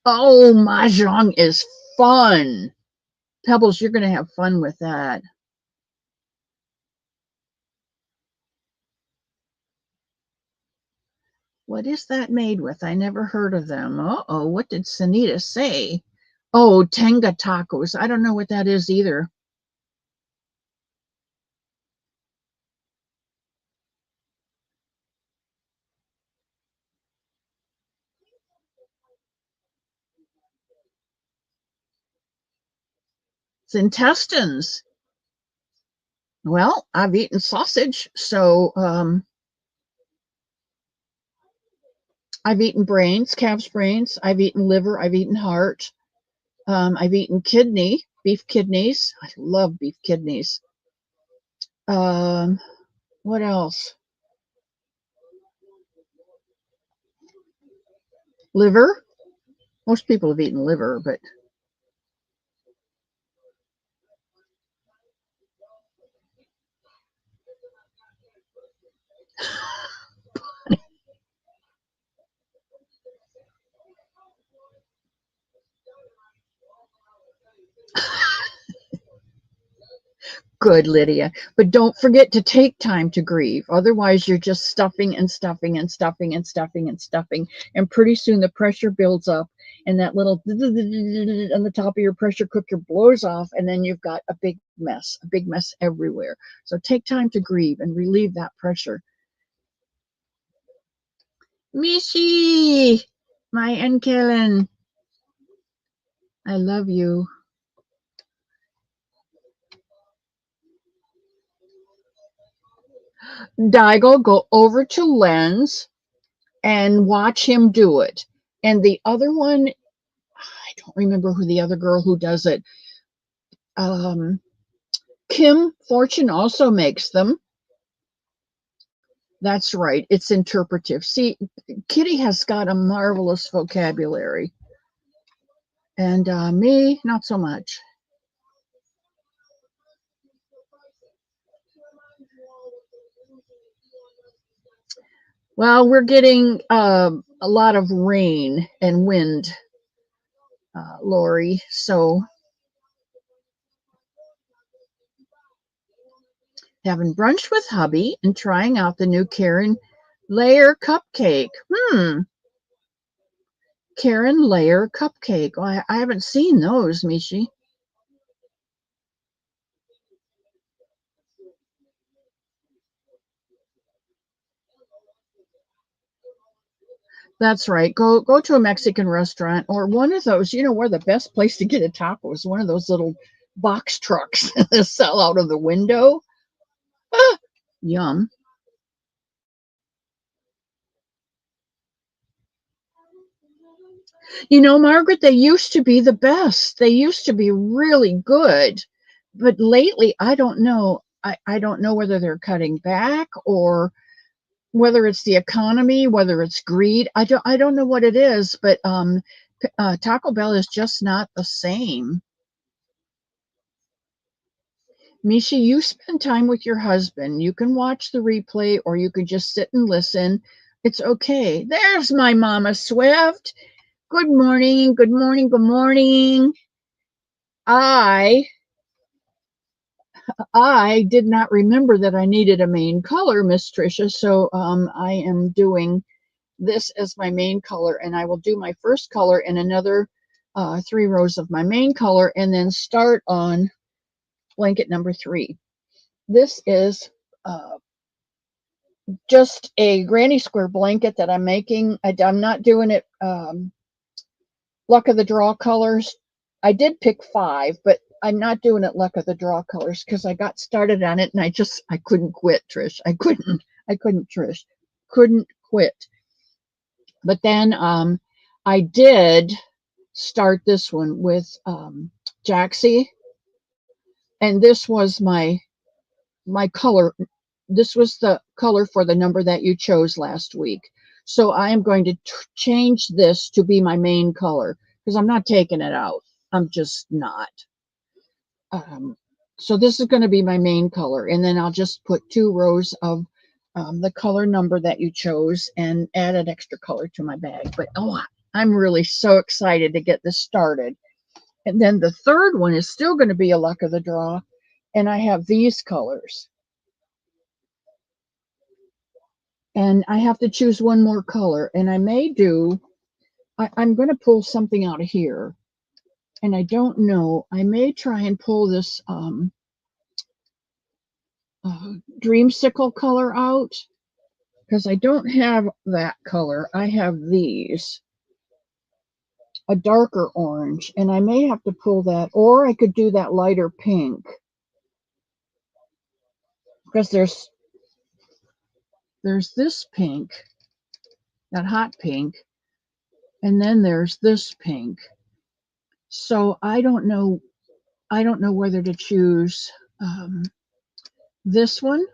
Oh, mahjong is fun. Pebbles, you're going to have fun with that. What is that made with? I never heard of them. Uh-oh, what did Sunita say? Oh, Tenga tacos. I don't know what that is either. It's intestines. Well, I've eaten sausage, so I've eaten brains, calf's brains. I've eaten liver. I've eaten heart. I've eaten beef kidneys. I love beef kidneys. What else? Liver. Most people have eaten liver, but Good, Lydia. But don't forget to take time to grieve. Otherwise, you're just stuffing and stuffing and stuffing and stuffing and stuffing. And pretty soon the pressure builds up and that little on the top of your pressure cooker blows off. And then you've got a big mess everywhere. So take time to grieve and relieve that pressure. Mishi, my Enkelin, I love you. Daigo, go over to Lens and watch him do it. And the other one, I don't remember who the other girl who does it. Kim Fortune also makes them. That's right. It's interpretive. See, Kitty has got a marvelous vocabulary. And me, not so much. Well, we're getting a lot of rain and wind, Lori. So having brunch with hubby and trying out the new Karen Layer cupcake. Karen Layer cupcake. Oh, I haven't seen those, Mishi. That's right. Go to a Mexican restaurant or one of those. You know where the best place to get a taco is? One of those little box trucks that sell out of the window. Ah, yum. You know, Margaret, they used to be the best. They used to be really good. But lately, I don't know. I don't know whether they're cutting back or whether it's the economy, whether it's greed. I don't know what it is, but Taco Bell is just not the same. Misha, you spend time with your husband. You can watch the replay or you can just sit and listen. It's okay. There's my Mama Swift. Good morning. Good morning. Good morning. I did not remember that I needed a main color, Miss Tricia. So I am doing this as my main color, and I will do my first color in another 3 rows of my main color, and then start on blanket number 3. This is just a granny square blanket that I'm making. I'm not doing it luck of the draw colors. I did pick 5, but I'm not doing it luck of the draw colors because I got started on it and I couldn't quit, Trish. I couldn't, Trish. Couldn't quit. But then I did start this one with Jaxie, and this was my color. This was the color for the number that you chose last week. So I am going to change this to be my main color because I'm not taking it out. I'm just not. So this is going to be my main color, and then I'll just put 2 rows of the color number that you chose and add an extra color to my bag. But oh, I'm really so excited to get this started. And then the third one is still going to be a luck of the draw, and I have these colors. And I have to choose one more color, and I may do, I'm going to pull something out of here, and I don't know, I may try and pull this dreamsicle color out, because I don't have that color. I have these, a darker orange, and I may have to pull that, or I could do that lighter pink, because there's this pink, that hot pink, and then there's this pink. So I don't know whether to choose this one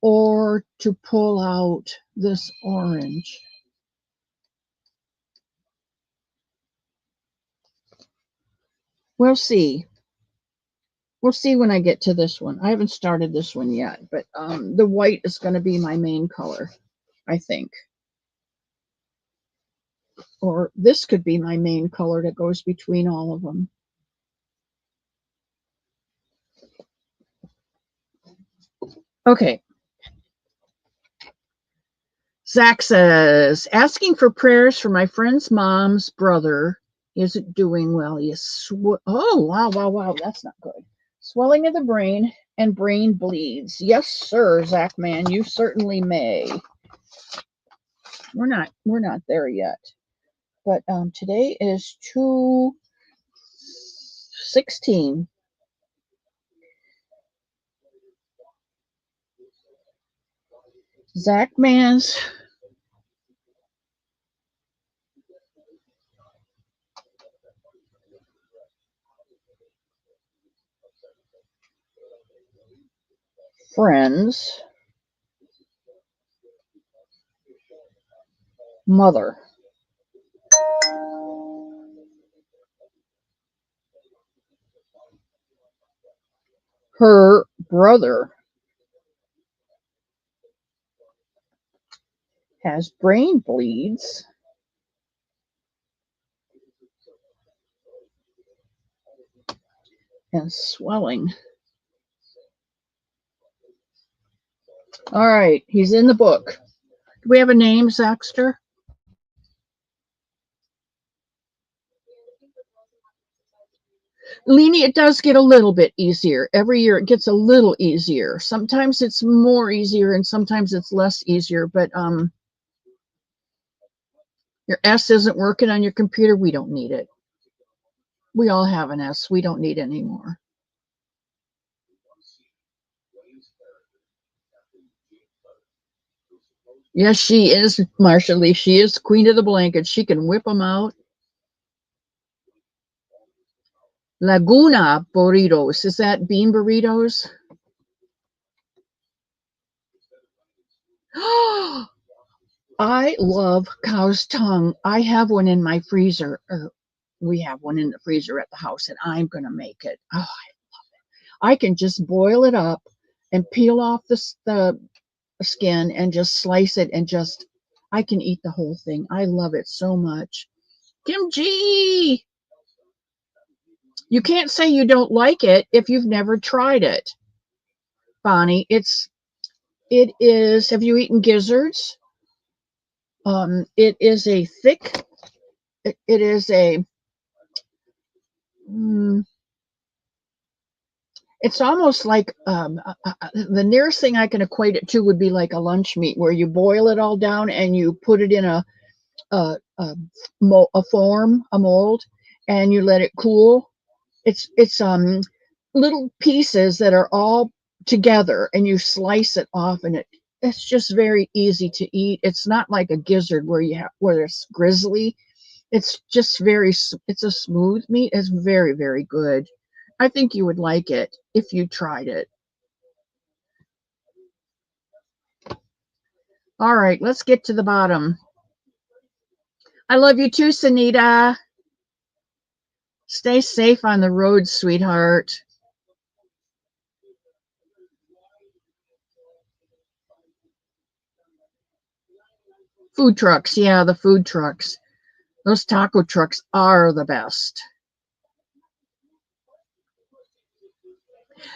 or to pull out this orange. We'll see. We'll see when I get to this one. I haven't started this one yet, but the white is going to be my main color, I think. Or this could be my main color that goes between all of them. Okay. Zach says, asking for prayers for my friend's mom's brother isn't doing well. He is oh, wow. That's not good. Swelling of the brain and brain bleeds. Yes, sir, Zach man, you certainly may. We're not there yet. But today is 2/16. Zach man's friend's mother. Her brother has brain bleeds and swelling. All right, he's in the book. Do we have a name, Zaxter? Leanie, it does get a little bit easier. Every year it gets a little easier. Sometimes it's more easier and sometimes it's less easier, but your S isn't working on your computer, we don't need it. We all have an S. We don't need any more. Yes, she is, Marsha Lee. She is queen of the blanket. She can whip them out. Laguna burritos. Is that bean burritos? I love cow's tongue. I have one in my freezer. Or we have one in the freezer at the house, and I'm going to make it. Oh, I love it. I can just boil it up and peel off the skin and just slice it and just, I can eat the whole thing. I love it so much. Kimchi! You can't say you don't like it if you've never tried it, Bonnie. It is, have you eaten gizzards? It is a thick, it is a, it's almost like the nearest thing I can equate it to would be like a lunch meat where you boil it all down and you put it in a form, a mold, and you let it cool. It's little pieces that are all together and you slice it off and it's just very easy to eat. It's not like a gizzard where it's grizzly. It's just it's a smooth meat. It's very, very good. I think you would like it if you tried it. All right, let's get to the bottom. I love you too, Sunita. Stay safe on the road, sweetheart. Food trucks. Yeah, the food trucks. Those taco trucks are the best.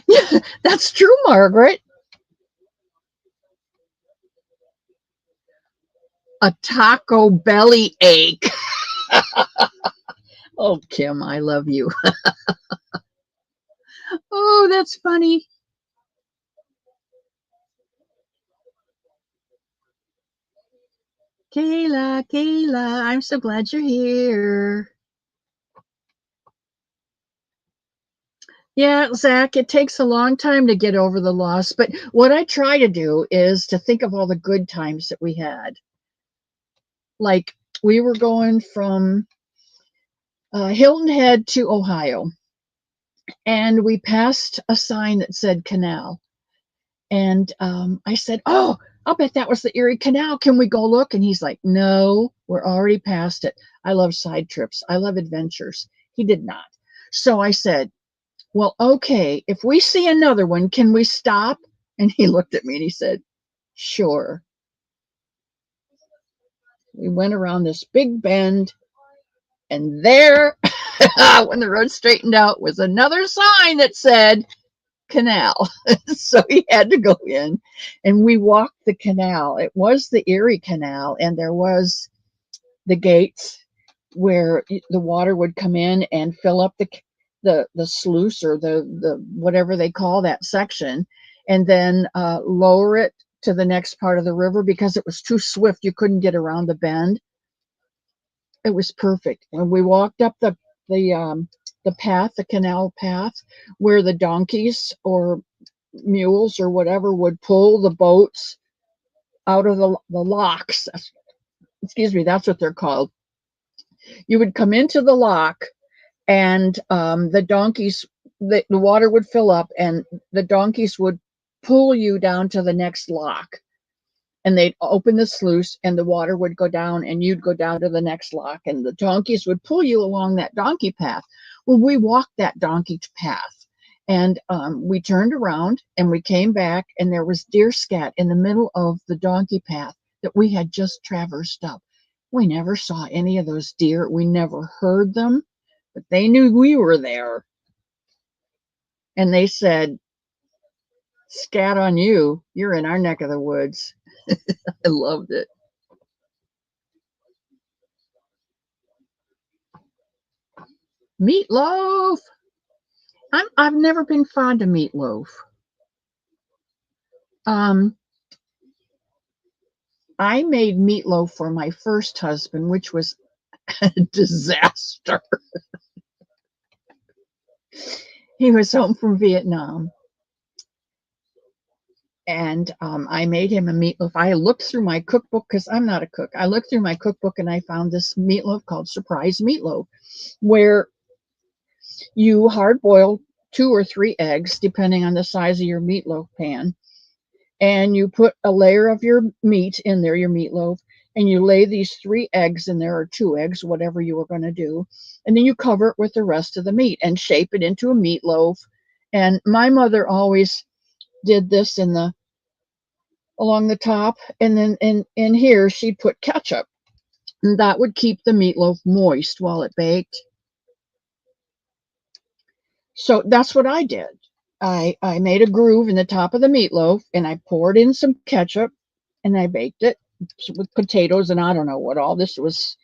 Yeah, that's true, Margaret. A taco belly ache. Oh, Kim, I love you. Oh, that's funny. Kayla, I'm so glad you're here. Yeah, Zach, it takes a long time to get over the loss, but what I try to do is to think of all the good times that we had. Like we were going from Hilton Head to Ohio, and we passed a sign that said canal. And I said, oh, I'll bet that was the Erie Canal. Can we go look? And he's like, no, we're already past it. I love side trips. I love adventures. He did not. So I said, well, okay, if we see another one, can we stop? And he looked at me and he said, sure. We went around this big bend, and there, when the road straightened out, was another sign that said canal. So he had to go in, and we walked the canal. It was the Erie Canal, and there was the gates where the water would come in and fill up the sluice, or the whatever they call that section, and then lower it to the next part of the river because it was too swift. You couldn't get around the bend. It was perfect. When we walked up the path, the canal path, where the donkeys or mules or whatever would pull the boats out of the locks. Excuse me, that's what they're called. You would come into the lock, and the donkeys, the water would fill up, and the donkeys would pull you down to the next lock. And they'd open the sluice, and the water would go down, and you'd go down to the next lock, and the donkeys would pull you along that donkey path. Well, we walked that donkey path, and we turned around, and we came back, and there was deer scat in the middle of the donkey path that we had just traversed up. We never saw any of those deer. We never heard them, but they knew we were there. And they said, "Scat on you. You're in our neck of the woods." I loved it. Meatloaf. I've never been fond of meatloaf. I made meatloaf for my first husband, which was a disaster. He was home from Vietnam, and I made him a meatloaf. I looked through my cookbook because I'm not a cook. I looked through my cookbook, and I found this meatloaf called Surprise Meatloaf, where you hard boil 2 or 3 eggs, depending on the size of your meatloaf pan. And you put a layer of your meat in there, your meatloaf, and you lay these 3 eggs in there, or 2 eggs, whatever you were going to do. And then you cover it with the rest of the meat and shape it into a meatloaf. And my mother always did this along the top, and then in here she'd put ketchup. And that would keep the meatloaf moist while it baked. So that's what I did. I made a groove in the top of the meatloaf, and I poured in some ketchup, and I baked it with potatoes, and I don't know what all. This was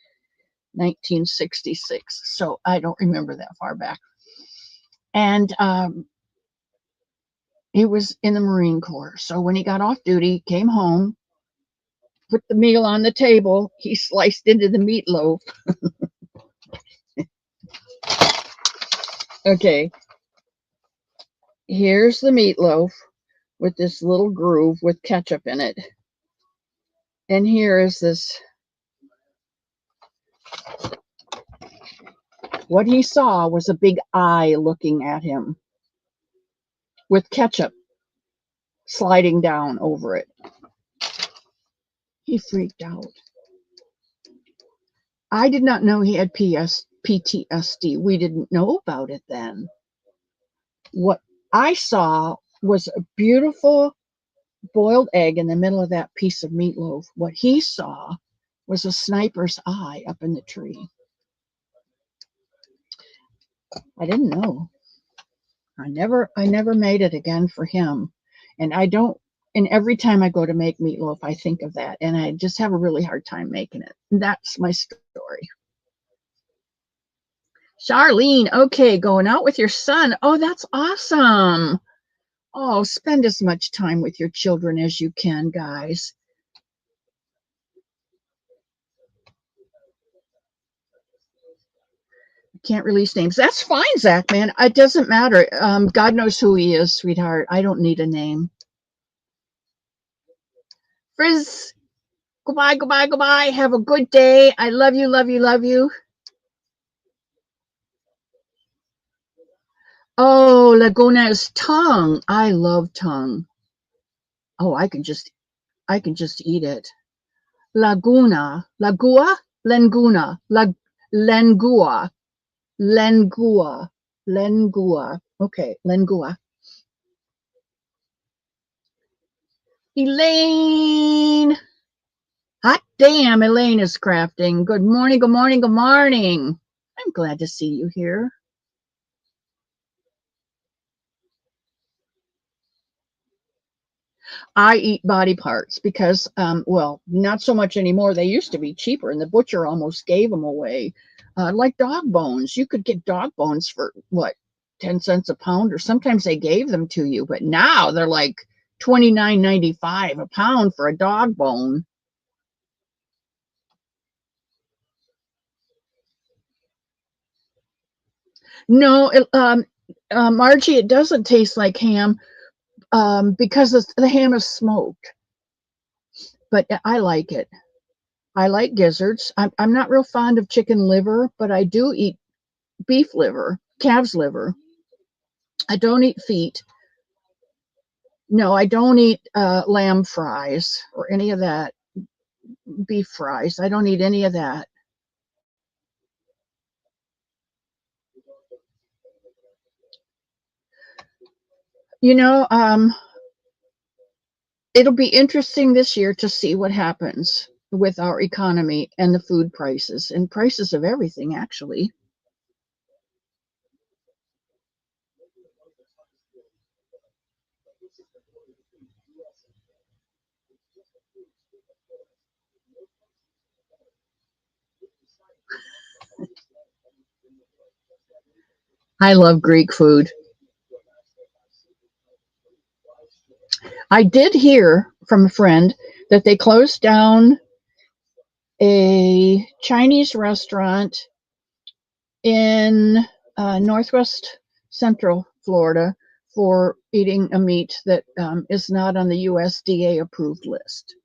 1966, so I don't remember that far back. And he was in the Marine Corps, so when he got off duty, came home, put the meal on the table, he sliced into the meatloaf. Okay, here's the meatloaf with this little groove with ketchup in it. And here is this. What he saw was a big eye looking at him with ketchup sliding down over it. He freaked out. I did not know he had PTSD. We didn't know about it then. What I saw was a beautiful boiled egg in the middle of that piece of meatloaf. What he saw was a sniper's eye up in the tree. I didn't know. I never made it again for him. And I don't, and every time I go to make meatloaf, I think of that, and I just have a really hard time making it. And that's my story. Charlene, okay, going out with your son. Oh, that's awesome. Oh, spend as much time with your children as you can, guys. Can't release names. That's fine, Zach, man. It doesn't matter. God knows who he is, sweetheart. I don't need a name. Frizz, goodbye, goodbye, goodbye. Have a good day. I love you, love you, love you. Oh, Laguna's tongue. I love tongue. Oh, I can just eat it. Laguna, Lagua, Lenguna, Lengua, Lengua, Lengua. Okay, Lengua. Elaine. Hot damn, Elaine is crafting. Good morning, good morning, good morning. I'm glad to see you here. I eat body parts because, well, not so much anymore. They used to be cheaper, and the butcher almost gave them away. Like dog bones. You could get dog bones for what, 10 cents a pound, or sometimes they gave them to you, but now they're like 29.95 a pound for a dog bone. No, Margie, it doesn't taste like ham because the ham is smoked, but I like it. I like gizzards. I'm not real fond of chicken liver, but I do eat beef liver, calf's liver. I don't eat feet. No, I don't eat lamb fries or any of that. Beef fries. I don't eat any of that. You know, it'll be interesting this year to see what happens with our economy and the food prices and prices of everything, actually. I love Greek food. I did hear from a friend that they closed down a Chinese restaurant in Northwest Central Florida for eating a meat that is not on the USDA approved list.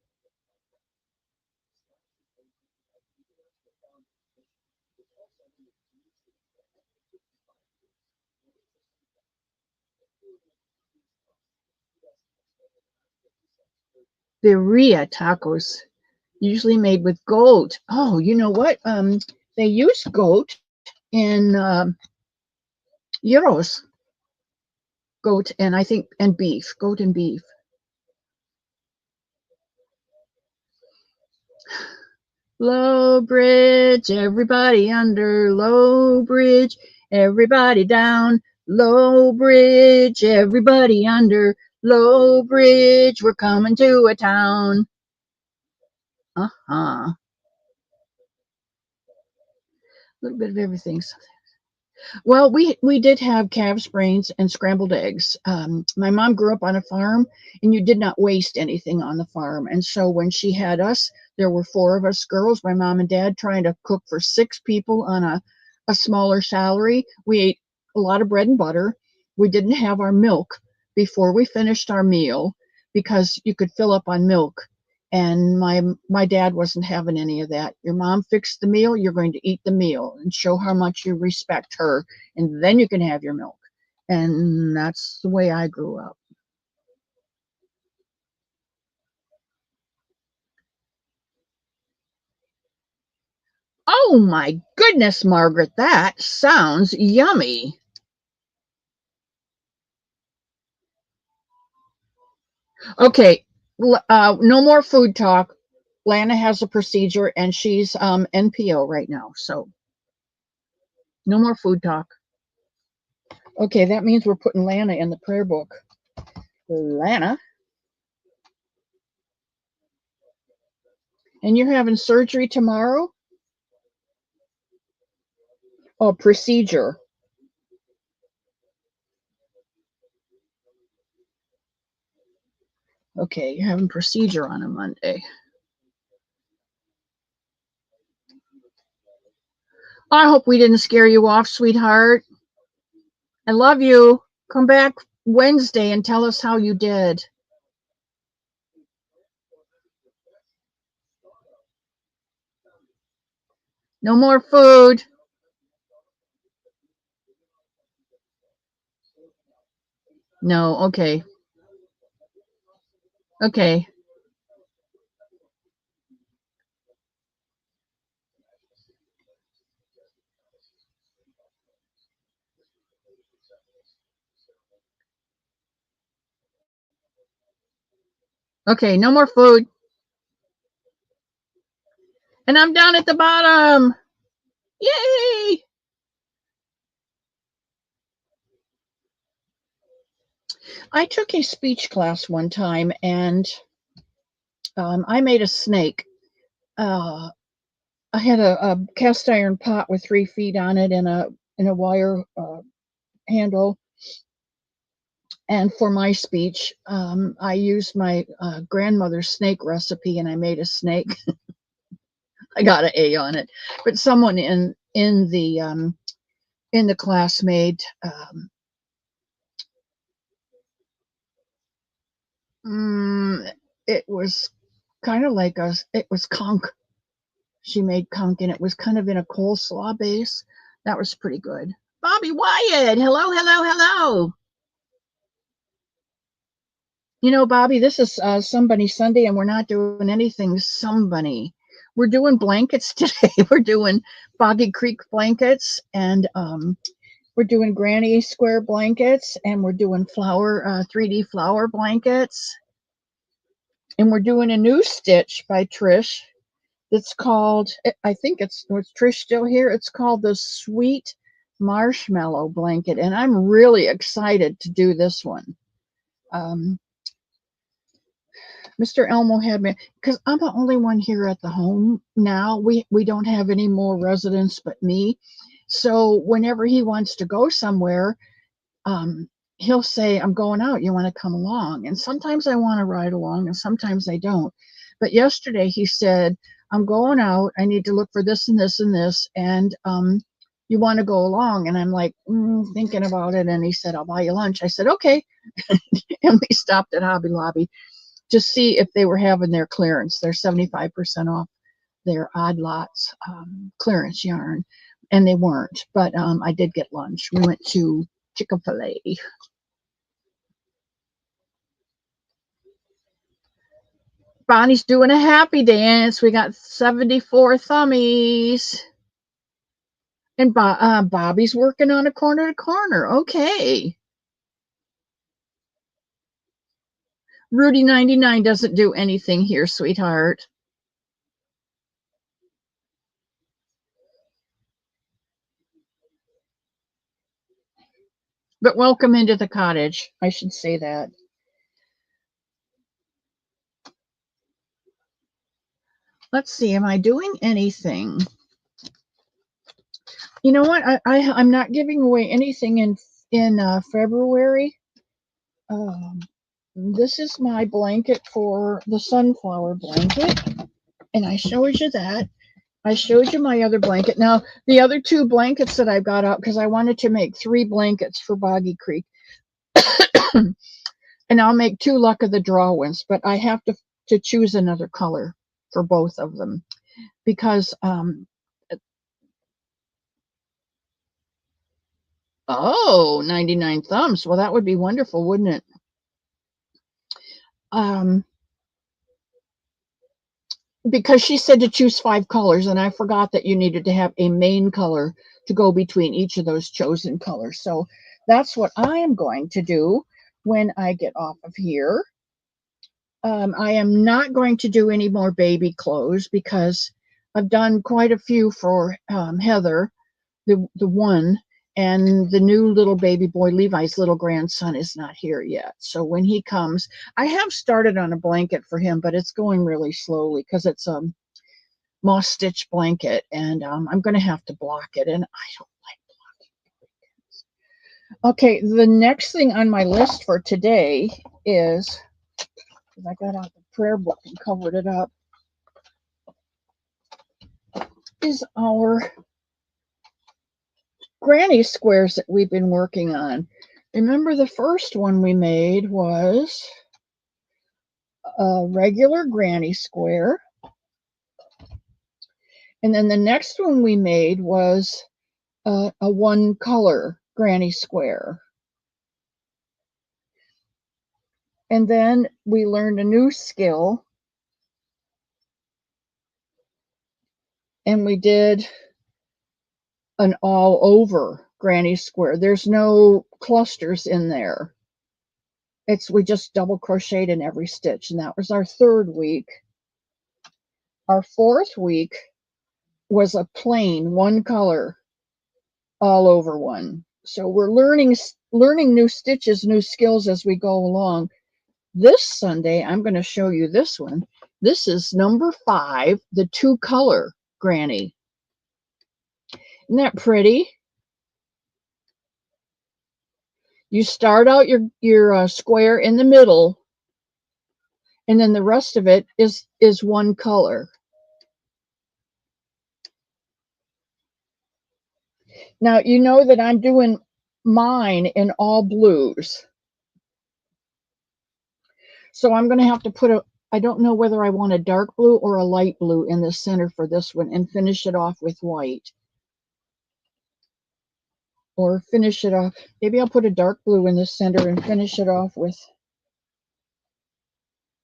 Birria tacos, usually made with goat. Oh, you know what? They use goat in gyros, goat and I think and beef, goat and beef. Low bridge, everybody under. Low bridge, everybody down. Low bridge, everybody under. Low bridge, we're coming to a town. Uh-huh. A little bit of everything. Well, we did have calves brains and scrambled eggs. My mom grew up on a farm, and you did not waste anything on the farm. And so when she had us, there were four of us girls, my mom and dad, trying to cook for six people on a smaller salary. We ate a lot of bread and butter. We didn't have our milk before we finished our meal because you could fill up on milk. And my dad wasn't having any of that. Your mom fixed the meal, you're going to eat the meal and show how much you respect her, and then you can have your milk. And that's the way I grew up. Oh my goodness, Margaret, that sounds yummy. Okay, no more food talk. Lana has a procedure and she's NPO right now, so no more food talk. Okay, that means we're putting Lana in the prayer book. Lana, and you're having surgery tomorrow? Oh, procedure. Okay, you're having procedure on a Monday. I hope we didn't scare you off, sweetheart. I love you. Come back Wednesday and tell us how you did. No more food. No, okay. Okay. Okay, no more food. And I'm down at the bottom. Yay! I took a speech class one time, and I made a snake. I had a cast iron pot with 3 feet on it and a wire handle. And for my speech, I used my grandmother's snake recipe, and I made a snake. I got an A on it, but someone in the class made it was kind of like it was conch. She made conch, and it was kind of in a coleslaw base. That was pretty good. Bobby Wyatt, hello, hello, hello. You know, Bobby, this is Somebunny Sunday, and we're not doing anything Somebunny. We're doing blankets today. We're doing Boggy Creek blankets, and we're doing granny square blankets, and we're doing 3D flower blankets. And we're doing a new stitch by Trish. It's called, I think was Trish still here? It's called the Sweet Marshmallow Blanket, and I'm really excited to do this one. Mr. Elmo had me, because I'm the only one here at the home now. We don't have any more residents but me. So whenever he wants to go somewhere, he'll say, I'm going out. You want to come along? And sometimes I want to ride along, and sometimes I don't. But yesterday he said, I'm going out. I need to look for this and this and this. And you want to go along? And I'm like, thinking about it. And he said, I'll buy you lunch. I said, okay. And we stopped at Hobby Lobby to see if they were having their clearance. They're 75% off their odd lots clearance yarn. And they weren't. But I did get lunch. We went to Chick-fil-A. Bonnie's doing a happy dance. We got 74 thummies. And Bobby's working on a corner to corner. Okay. Rudy 99 doesn't do anything here, sweetheart. But welcome into the cottage. I should say that. Let's see. Am I doing anything? You know what? I'm not giving away anything in February. This is my blanket for the sunflower blanket, and I showed you that. I showed you my other blanket. Now, the other 2 blankets that I got out, because I wanted to make 3 blankets for Boggy Creek, and I'll make 2 luck of the draw ones, but I have to choose another color for both of them, because 99 thumbs. Well, that would be wonderful, wouldn't it? Because she said to choose 5 colors, and I forgot that you needed to have a main color to go between each of those chosen colors. So that's what I am going to do when I get off of here. I am not going to do any more baby clothes because I've done quite a few for Heather, the one, and the new little baby boy, Levi's little grandson, is not here yet. So when he comes, I have started on a blanket for him, but it's going really slowly because it's a moss stitch blanket, and I'm going to have to block it, and I don't like blocking. Okay, the next thing on my list for today is, because I got out the prayer book and covered it up, is our granny squares that we've been working on. Remember, the first one we made was a regular granny square. And then the next one we made was a 1 color granny square. And then we learned a new skill, and we did an all over granny square. There's no clusters in there. We just double crocheted in every stitch, and that was our 3rd week. Our 4th week was a plain 1 color all over one. So we're learning learning new stitches, new skills as we go along. This Sunday, I'm going to show you this one. This is number 5, the 2-color granny. Isn't that pretty? You start out your square in the middle, and then the rest of it is one color. Now, you know that I'm doing mine in all blues. So I'm going to have to put I don't know whether I want a dark blue or a light blue in the center for this one and finish it off with white. Or finish it off. Maybe I'll put a dark blue in the center and finish it off with,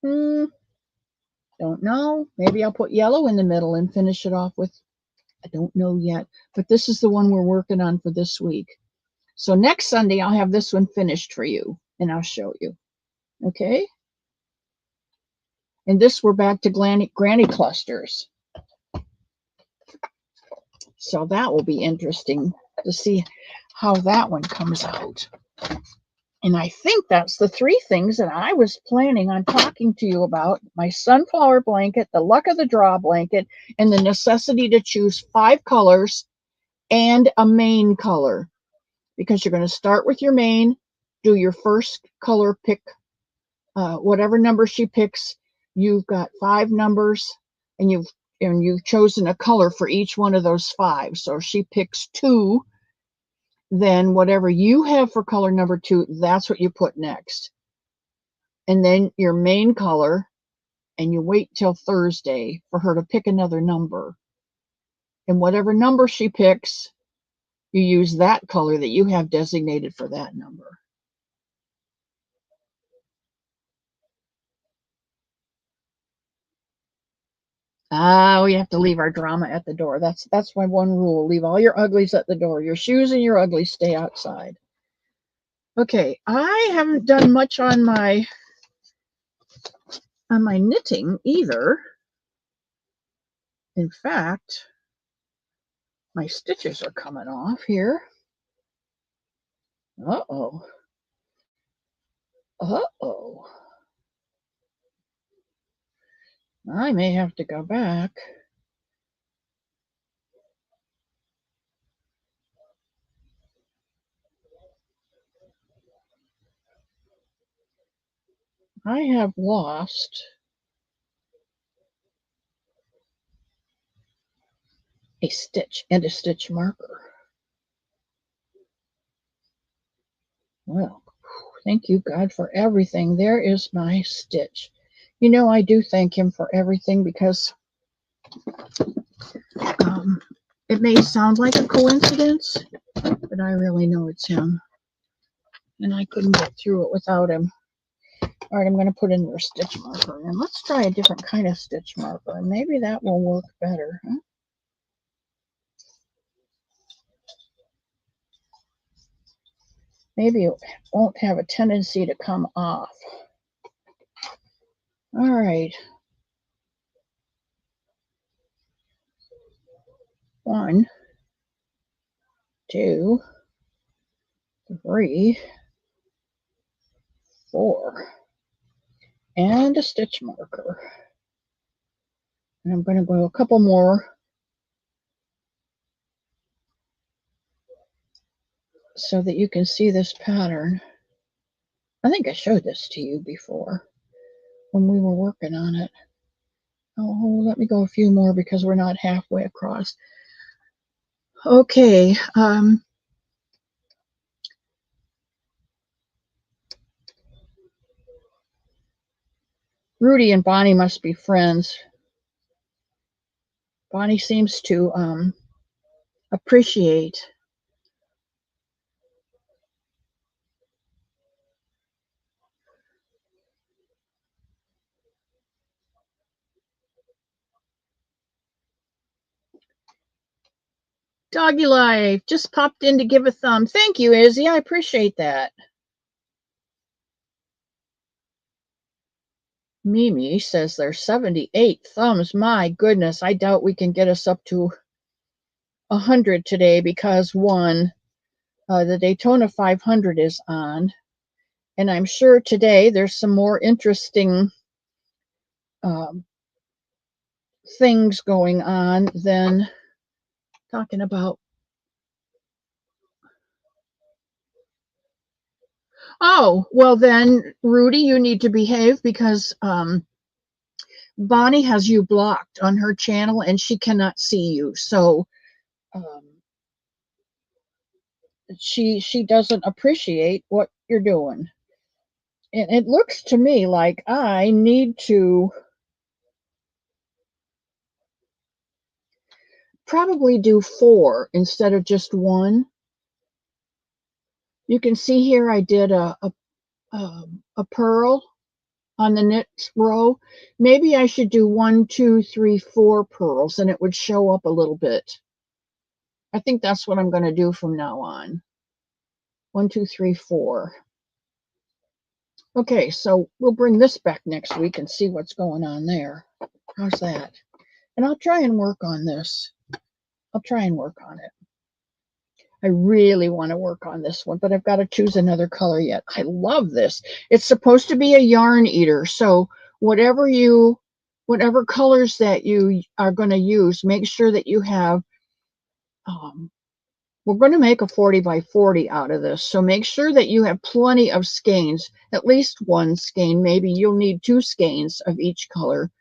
don't know. Maybe I'll put yellow in the middle and finish it off with, I don't know yet. But this is the one we're working on for this week. So next Sunday, I'll have this one finished for you, and I'll show you. Okay? And this, we're back to granny clusters. So that will be interesting to see how that one comes out. And I think that's the 3 things that I was planning on talking to you about. My sunflower blanket, the luck of the draw blanket, and the necessity to choose 5 colors and a main color. Because you're going to start with your main, do your first color pick, whatever number she picks. You've got 5 numbers, and you've chosen a color for each one of those 5. So if she picks 2, then whatever you have for color number 2, that's what you put next. And then your main color, and you wait till Thursday for her to pick another number. And whatever number she picks, you use that color that you have designated for that number. We have to leave our drama at the door. That's my one rule. Leave all your uglies at the door. Your shoes and your uglies stay outside. Okay, I haven't done much on my knitting either. In fact, my stitches are coming off here. Uh-oh. Uh-oh. I may have to go back. I have lost a stitch and a stitch marker. Well, thank you, God, for everything. There is my stitch. You know, I do thank him for everything because it may sound like a coincidence, but I really know it's him. And I couldn't get through it without him. All right, I'm going to put in their stitch marker. And let's try a different kind of stitch marker. And maybe that will work better. Huh? Maybe it won't have a tendency to come off. All right. 1, 2, 3, 4. And a stitch marker. And I'm going to go a couple more so that you can see this pattern. I think I showed this to you before when we were working on it. Oh, let me go a few more because we're not halfway across. Okay. Rudy and Bonnie must be friends. Bonnie seems to appreciate Doggy Life just popped in to give a thumb. Thank you, Izzy. I appreciate that. Mimi says there's 78 thumbs. My goodness, I doubt we can get us up to 100 today because 1, the Daytona 500 is on, and I'm sure today there's some more interesting um, things going on than talking about. Oh, well then, Rudy, you need to behave because Bonnie has you blocked on her channel and she cannot see you. So um, she doesn't appreciate what you're doing. And it looks to me like I need to probably do 4 instead of just 1. You can see here I did a pearl on the knit row. Maybe I should do 1, 2, 3, 4 pearls and it would show up a little bit. I think that's what I'm going to do from now on. 1, 2, 3, 4. Okay, so we'll bring this back next week and see what's going on there. How's that? And I'll try and work on this. I'll try and work on it. I really want to work on this one, but I've got to choose another color yet. I love this. It's supposed to be a yarn eater, so whatever colors that you are going to use, make sure that you have we're going to make a 40 by 40 out of this, so make sure that you have plenty of skeins, at least 1 skein. Maybe you'll need 2 skeins of each color,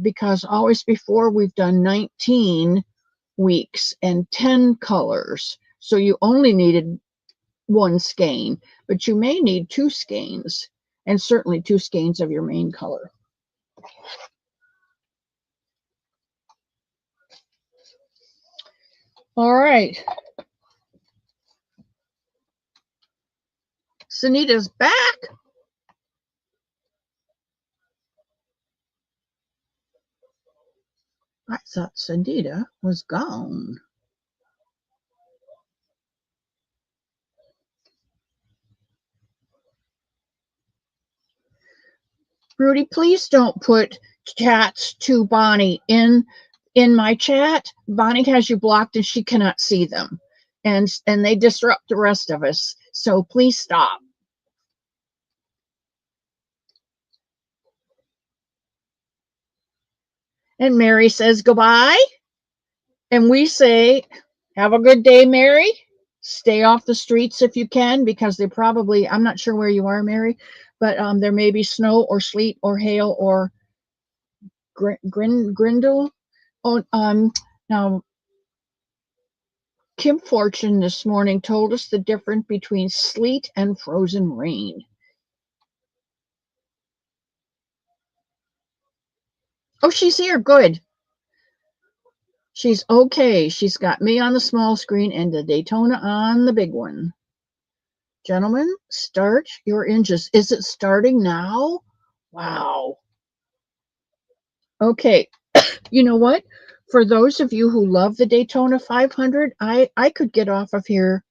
because always before we've done 19 weeks and 10 colors, so you only needed 1 skein, but you may need 2 skeins, and certainly 2 skeins of your main color. All right. Sunita's back. I thought Sunita was gone. Rudy, please don't put chats to Bonnie in my chat. Bonnie has you blocked and she cannot see them, and they disrupt the rest of us. So please stop. And Mary says goodbye, and we say, have a good day, Mary. Stay off the streets if you can, because they probably, I'm not sure where you are, Mary, but there may be snow or sleet or hail or grindle. Oh, now Kim Fortune this morning told us the difference between sleet and frozen rain. Oh, she's here. Good. She's okay. She's got me on the small screen and the Daytona on the big one. Gentlemen, start your engines. Is it starting now? Wow. Okay. You know what? For those of you who love the Daytona 500, I could get off of here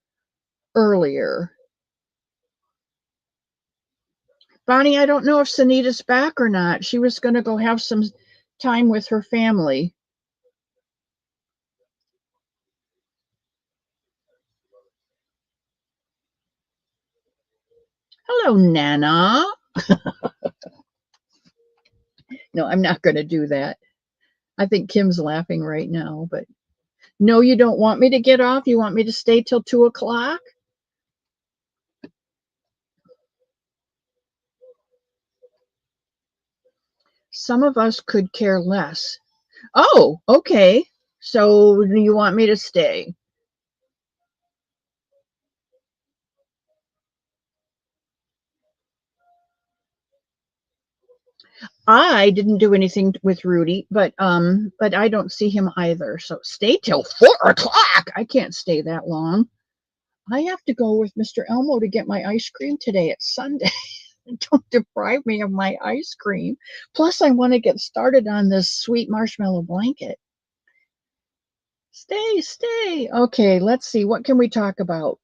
earlier. Bonnie, I don't know if Sunita's back or not. She was going to go have some time with her family. Hello, Nana. No, I'm not going to do that. I think Kim's laughing right now, but no, you don't want me to get off? You want me to stay till 2 o'clock? Some of us could care less. Oh, okay. So you want me to stay? I didn't do anything with Rudy, but I don't see him either. So stay till 4 o'clock. I can't stay that long. I have to go with Mr. Elmo to get my ice cream today. It's Sunday. Don't deprive me of my ice cream. Plus, I want to get started on this sweet marshmallow blanket. Stay. Okay, let's see. What can we talk about?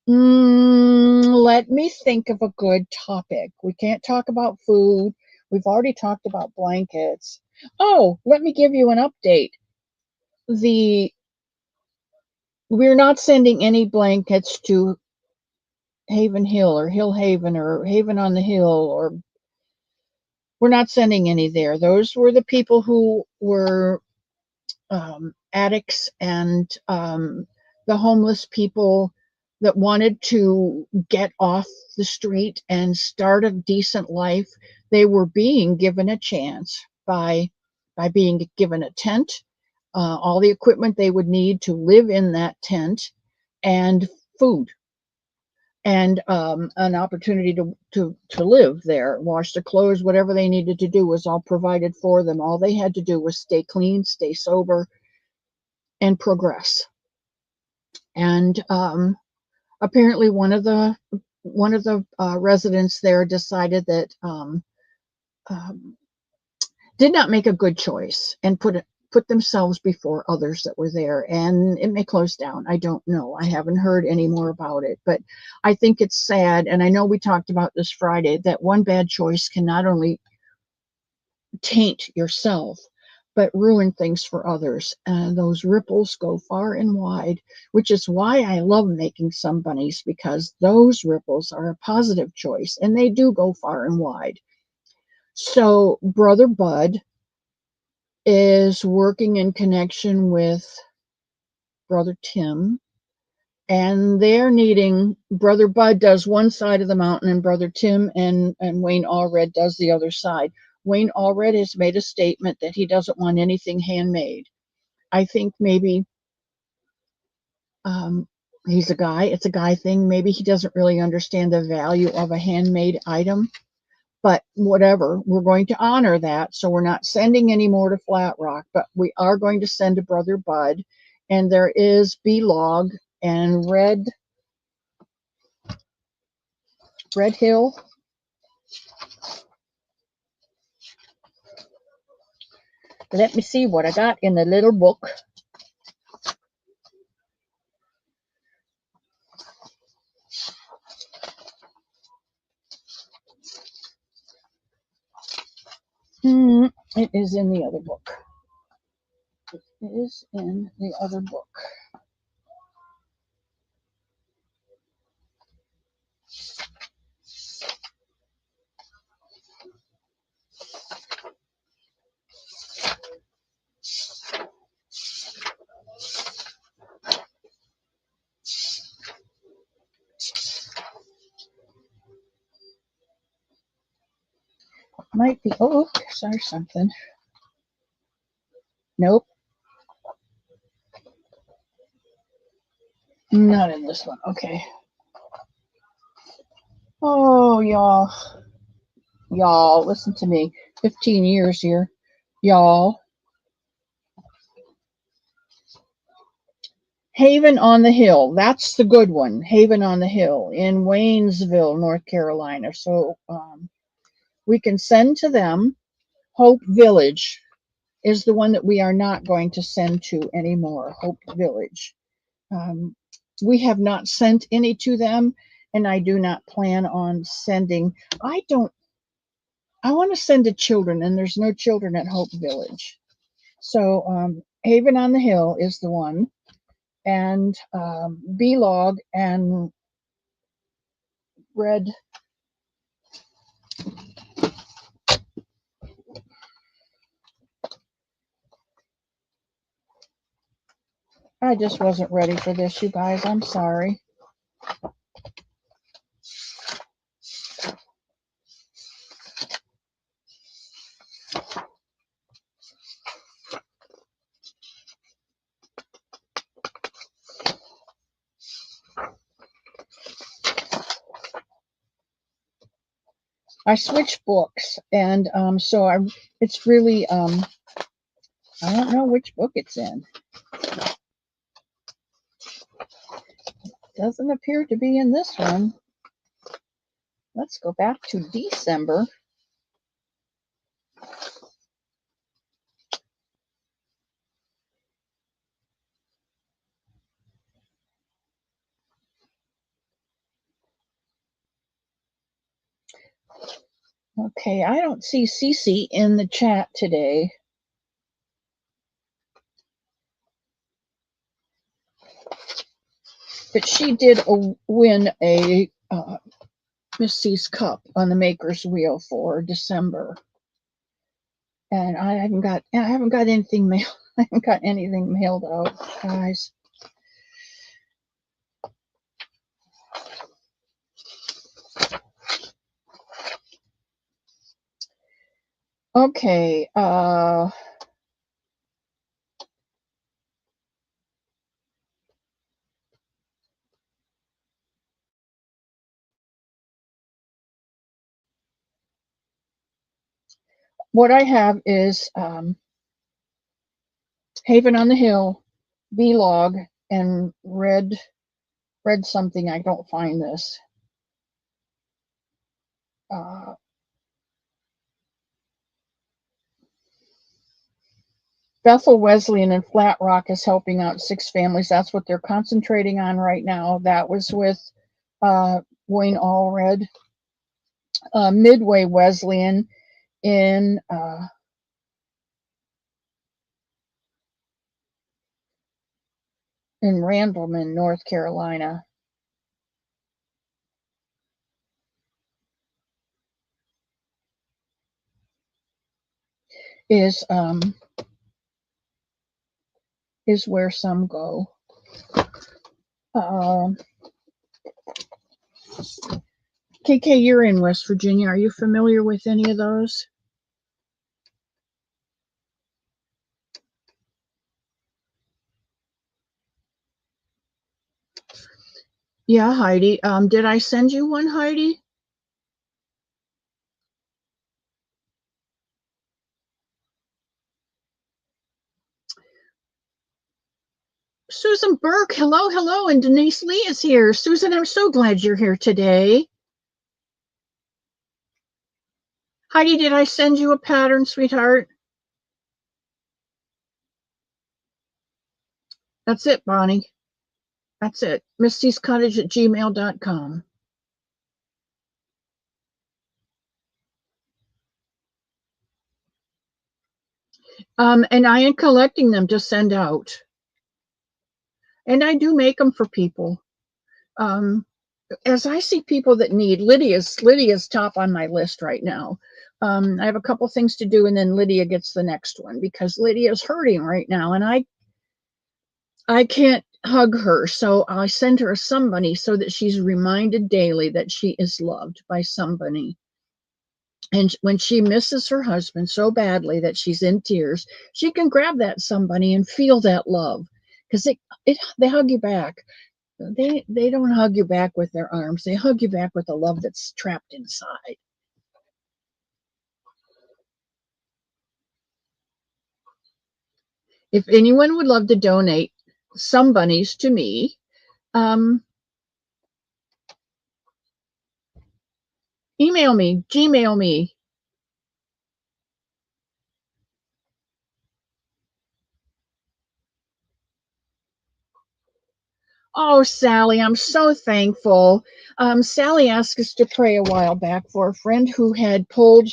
Let me think of a good topic. We can't talk about food. We've already talked about blankets. Oh, let me give you an update. The we're not sending any blankets to Haven Hill or Hill Haven or Haven on the Hill, or we're not sending any there. Those were the people who were addicts and the homeless people that wanted to get off the street and start a decent life. They were being given a chance by being given a tent, all the equipment they would need to live in that tent, and food, and an opportunity to live there, wash their clothes, whatever they needed to do was all provided for them. All they had to do was stay clean, stay sober, and progress. And apparently, one of the residents there decided that um, did not make a good choice and put themselves before others that were there, and it may close down. I don't know. I haven't heard any more about it, but I think it's sad. And I know we talked about this Friday, that one bad choice can not only taint yourself, but ruin things for others. And those ripples go far and wide, which is why I love making some bunnies, because those ripples are a positive choice and they do go far and wide. So Brother Bud is working in connection with Brother Tim, and they're needing, Brother Bud does one side of the mountain, and Brother Tim and Wayne Allred does the other side. Wayne Allred has made a statement that he doesn't want anything handmade. I think maybe he's a guy, it's a guy thing. Maybe he doesn't really understand the value of a handmade item, but whatever, we're going to honor that. So we're not sending any more to Flat Rock, but we are going to send to Brother Bud. And there is B-Log and Red Hill. Let me see what I got in the little book. It is in the other book. It is in the other book. Might be, oh, sorry, something. Nope. Not in this one. Okay. Oh, y'all, listen to me. 15 years here. Y'all. Haven on the Hill. That's the good one. Haven on the Hill in Waynesville, North Carolina. So we can send to them. Hope Village is the one that we are not going to send to anymore. Hope Village. We have not sent any to them, and I do not plan on sending. I want to send to children, and there's no children at Hope Village. So Haven on the Hill is the one, and B-Log and Red. I just wasn't ready for this, you guys. I'm sorry. I switched books, and so it's really I don't know which book it's in. Doesn't appear to be in this one. Let's go back to December. Okay, I don't see Cece in the chat today. But she did win a Miss C's cup on the Maker's Wheel for December, and I haven't got anything mailed. I haven't got anything mailed out, guys. Okay. What I have is Haven on the Hill, B-Log, and red something. I don't find this. Bethel Wesleyan in Flat Rock is helping out 6 families. That's what they're concentrating on right now. That was with Wayne Allred. Midway Wesleyan in Randleman, North Carolina. Is where some go. KK, you're in West Virginia. Are you familiar with any of those? Yeah, Heidi. Did I send you one, Heidi? Susan Burke, hello, and Denise Lee is here. Susan, I'm so glad you're here today. Heidi, did I send you a pattern, sweetheart? That's it, Bonnie. That's it. Misty'sCottage@gmail.com. And I am collecting them to send out. And I do make them for people. As I see people that need, Lydia's top on my list right now. I have a couple things to do, and then Lydia gets the next one because Lydia's hurting right now, and I can't hug her, so I send her a Somebunny so that she's reminded daily that she is loved by somebody. And when she misses her husband so badly that she's in tears, she can grab that Somebunny and feel that love, because they hug you back. They don't hug you back with their arms. They hug you back with the love that's trapped inside. If anyone would love to donate some bunnies to me, email me, Gmail me. Oh, Sally, I'm so thankful. Sally asked us to pray a while back for a friend who had pulled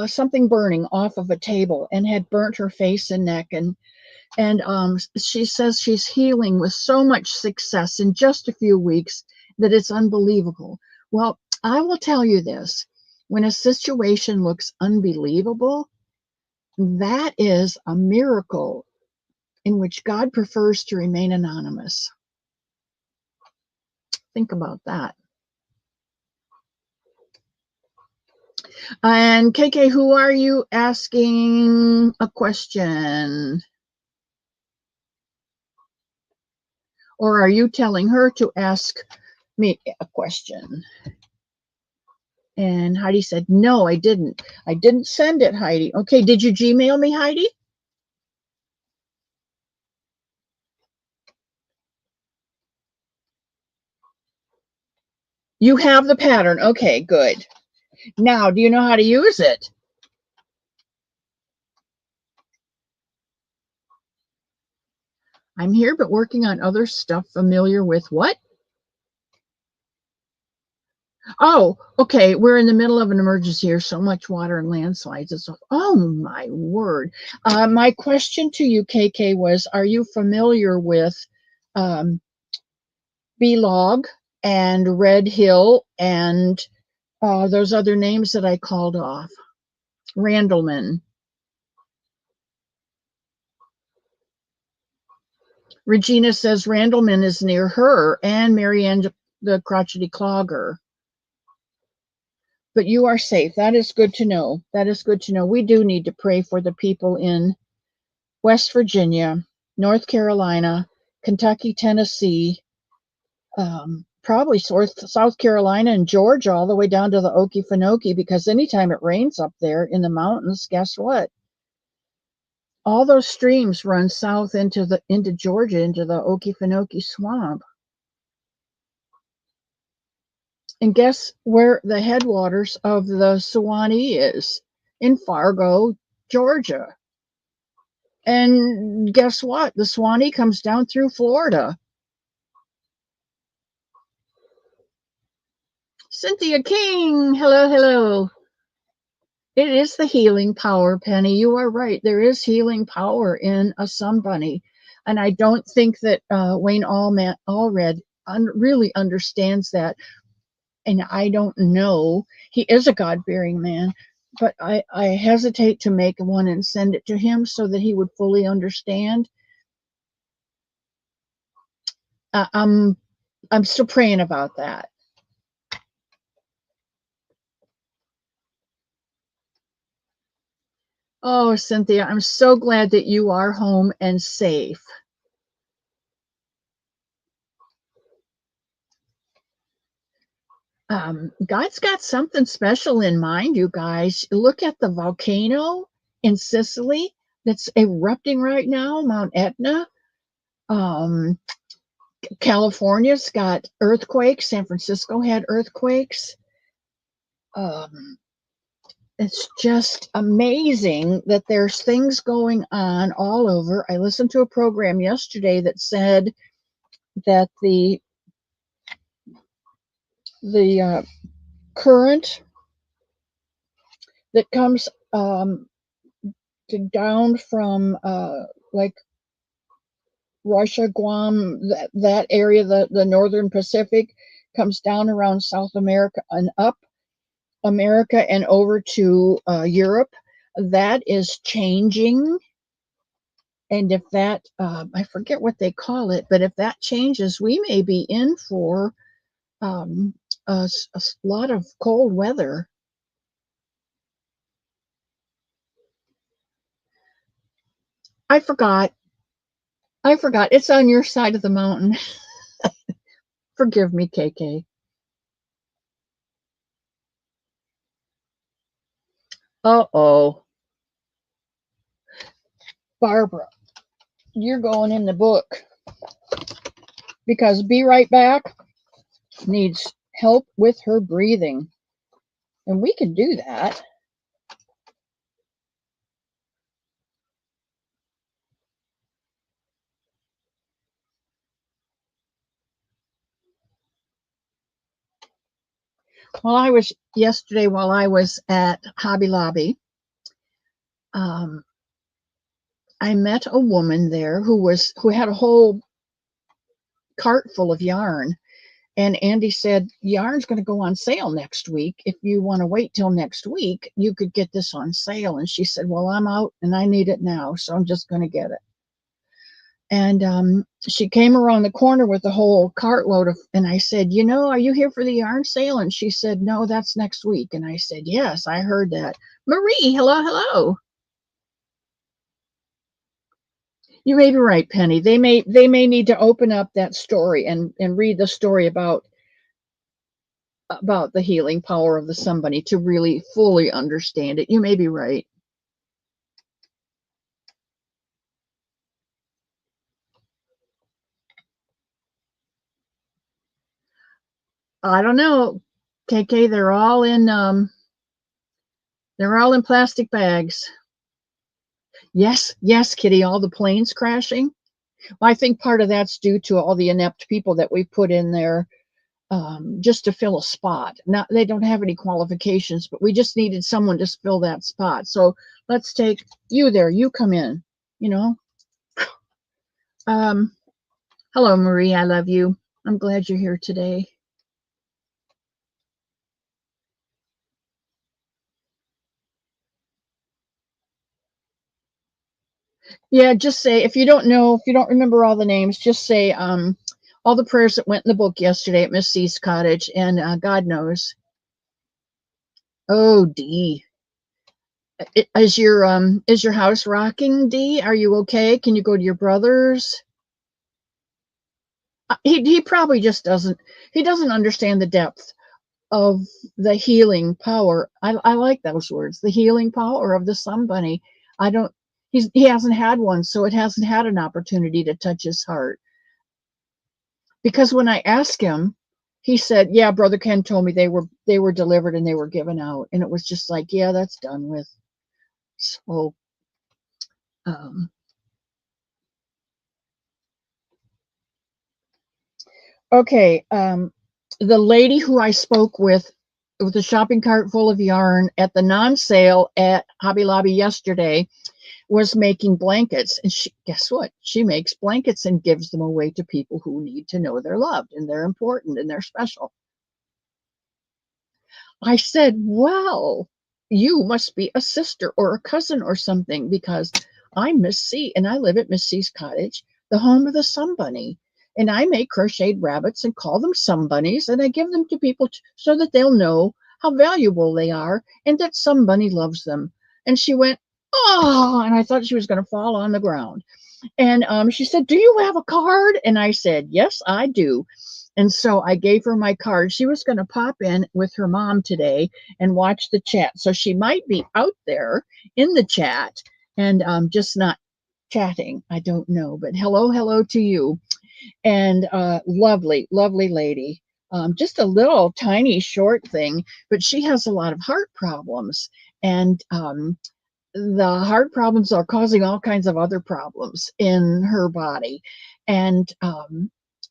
something burning off of a table and had burnt her face and neck, and she says she's healing with so much success in just a few weeks that it's unbelievable. Well, I will tell you this: when a situation looks unbelievable, that is a miracle in which God prefers to remain anonymous. Think about that. And KK, who are you asking a question? Or are you telling her to ask me a question? And Heidi said, no, I didn't. I didn't send it, Heidi. Okay, did you Gmail me, Heidi? You have the pattern. Okay, good. Now, do you know how to use it? I'm here, but working on other stuff. Familiar with what? Oh, okay. We're in the middle of an emergency here. So much water and landslides and stuff. Oh my word. My question to you, KK, was: are you familiar with um, B-Log and Red Hill and those other names that I called off? Randleman. Regina says Randleman is near her, and Marianne the crotchety clogger. But you are safe. That is good to know. That is good to know. We do need to pray for the people in West Virginia, North Carolina, Kentucky, Tennessee, probably South Carolina and Georgia, all the way down to the Okefenokee, because anytime it rains up there in the mountains, guess what? All those streams run south into Georgia, into the Okefenokee swamp. And guess where the headwaters of the Suwannee is? In Fargo, Georgia. And guess what? The Suwannee comes down through Florida. Cynthia King, hello, hello. It is the healing power, Penny. You are right. There is healing power in a Somebunny. And I don't think that Wayne Allred really understands that. And I don't know. He is a God-fearing man, but I hesitate to make one and send it to him so that he would fully understand. I'm still praying about that. Oh, Cynthia, I'm so glad that you are home and safe. God's got something special in mind, you guys. Look at the volcano in Sicily that's erupting right now, Mount Etna. Um, California's got earthquakes. San Francisco had earthquakes. Um, it's just amazing that there's things going on all over. I listened to a program yesterday that said that the current that comes down from like Russia, Guam, that area, the northern Pacific, comes down around South America and up America and over to Europe. That is changing. And if that, I forget what they call it, but if that changes, we may be in for um, a lot of cold weather. I forgot. I forgot. It's on your side of the mountain. Forgive me, KK. Uh-oh. Barbara, you're going in the book because Be Right Back needs help with her breathing. And we can do that. While I was at Hobby Lobby, um, I met a woman there who had a whole cart full of yarn. And Andy said, yarn's going to go on sale next week. If you want to wait till next week, you could get this on sale. And she said, well, I'm out and I need it now, so I'm just going to get it. And she came around the corner with a whole cartload of, and I said, are you here for the yarn sale? And she said, no, that's next week. And I said, yes, I heard that. Marie, hello, hello. You may be right, Penny. They may need to open up that story and read the story about the healing power of the Somebunny to really fully understand it. You may be right. I don't know, KK. They're all in plastic bags. Yes, yes, Kitty. All the planes crashing. Well, I think part of that's due to all the inept people that we put in there just to fill a spot. Not they don't have any qualifications, but we just needed someone to fill that spot. So let's take you there. You come in. You know. Um, Hello, Marie. I love you. I'm glad you're here today. Yeah, just say if you don't know, if you don't remember all the names, just say all the prayers that went in the book yesterday at Miss C's cottage, and God knows. Oh, Dee, is your house rocking, Dee? Are you okay? Can you go to your brother's? He probably just doesn't. He doesn't understand the depth of the healing power. I like those words. The healing power of the Somebunny. I don't. He hasn't had one, so it hasn't had an opportunity to touch his heart. Because when I asked him, he said, "Yeah, Brother Ken told me they were delivered and they were given out," and it was just like, "Yeah, that's done with." So, um, okay, the lady who I spoke with a shopping cart full of yarn at the non-sale at Hobby Lobby yesterday was making blankets, and guess what? She makes blankets and gives them away to people who need to know they're loved and they're important and they're special. I said, well, you must be a sister or a cousin or something because I'm Miss C and I live at Miss C's cottage, the home of the Somebunny. And I make crocheted rabbits and call them Sombunnies, and I give them to people so that they'll know how valuable they are and that somebody loves them. And she went, oh, and I thought she was going to fall on the ground. And she said, do you have a card? And I said, yes, I do. And so I gave her my card. She was going to pop in with her mom today and watch the chat. So she might be out there in the chat and just not chatting. I don't know. But hello to you. And lovely, lovely lady. Just a little tiny short thing, but she has a lot of heart problems. And the heart problems are causing all kinds of other problems in her body. And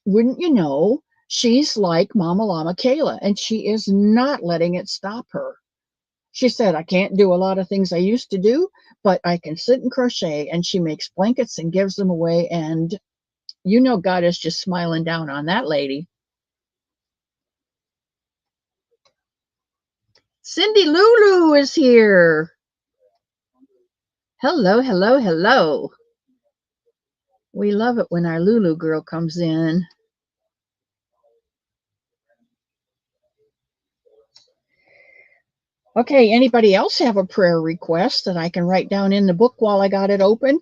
wouldn't you know, she's like Mama Llama Kayla, and she is not letting it stop her. She said, I can't do a lot of things I used to do, but I can sit and crochet. And she makes blankets and gives them away. And you know, God is just smiling down on that lady. Cindy Lulu is here. Hello. We love it when our Lulu girl comes in. Okay, anybody else have a prayer request that I can write down in the book while I got it open?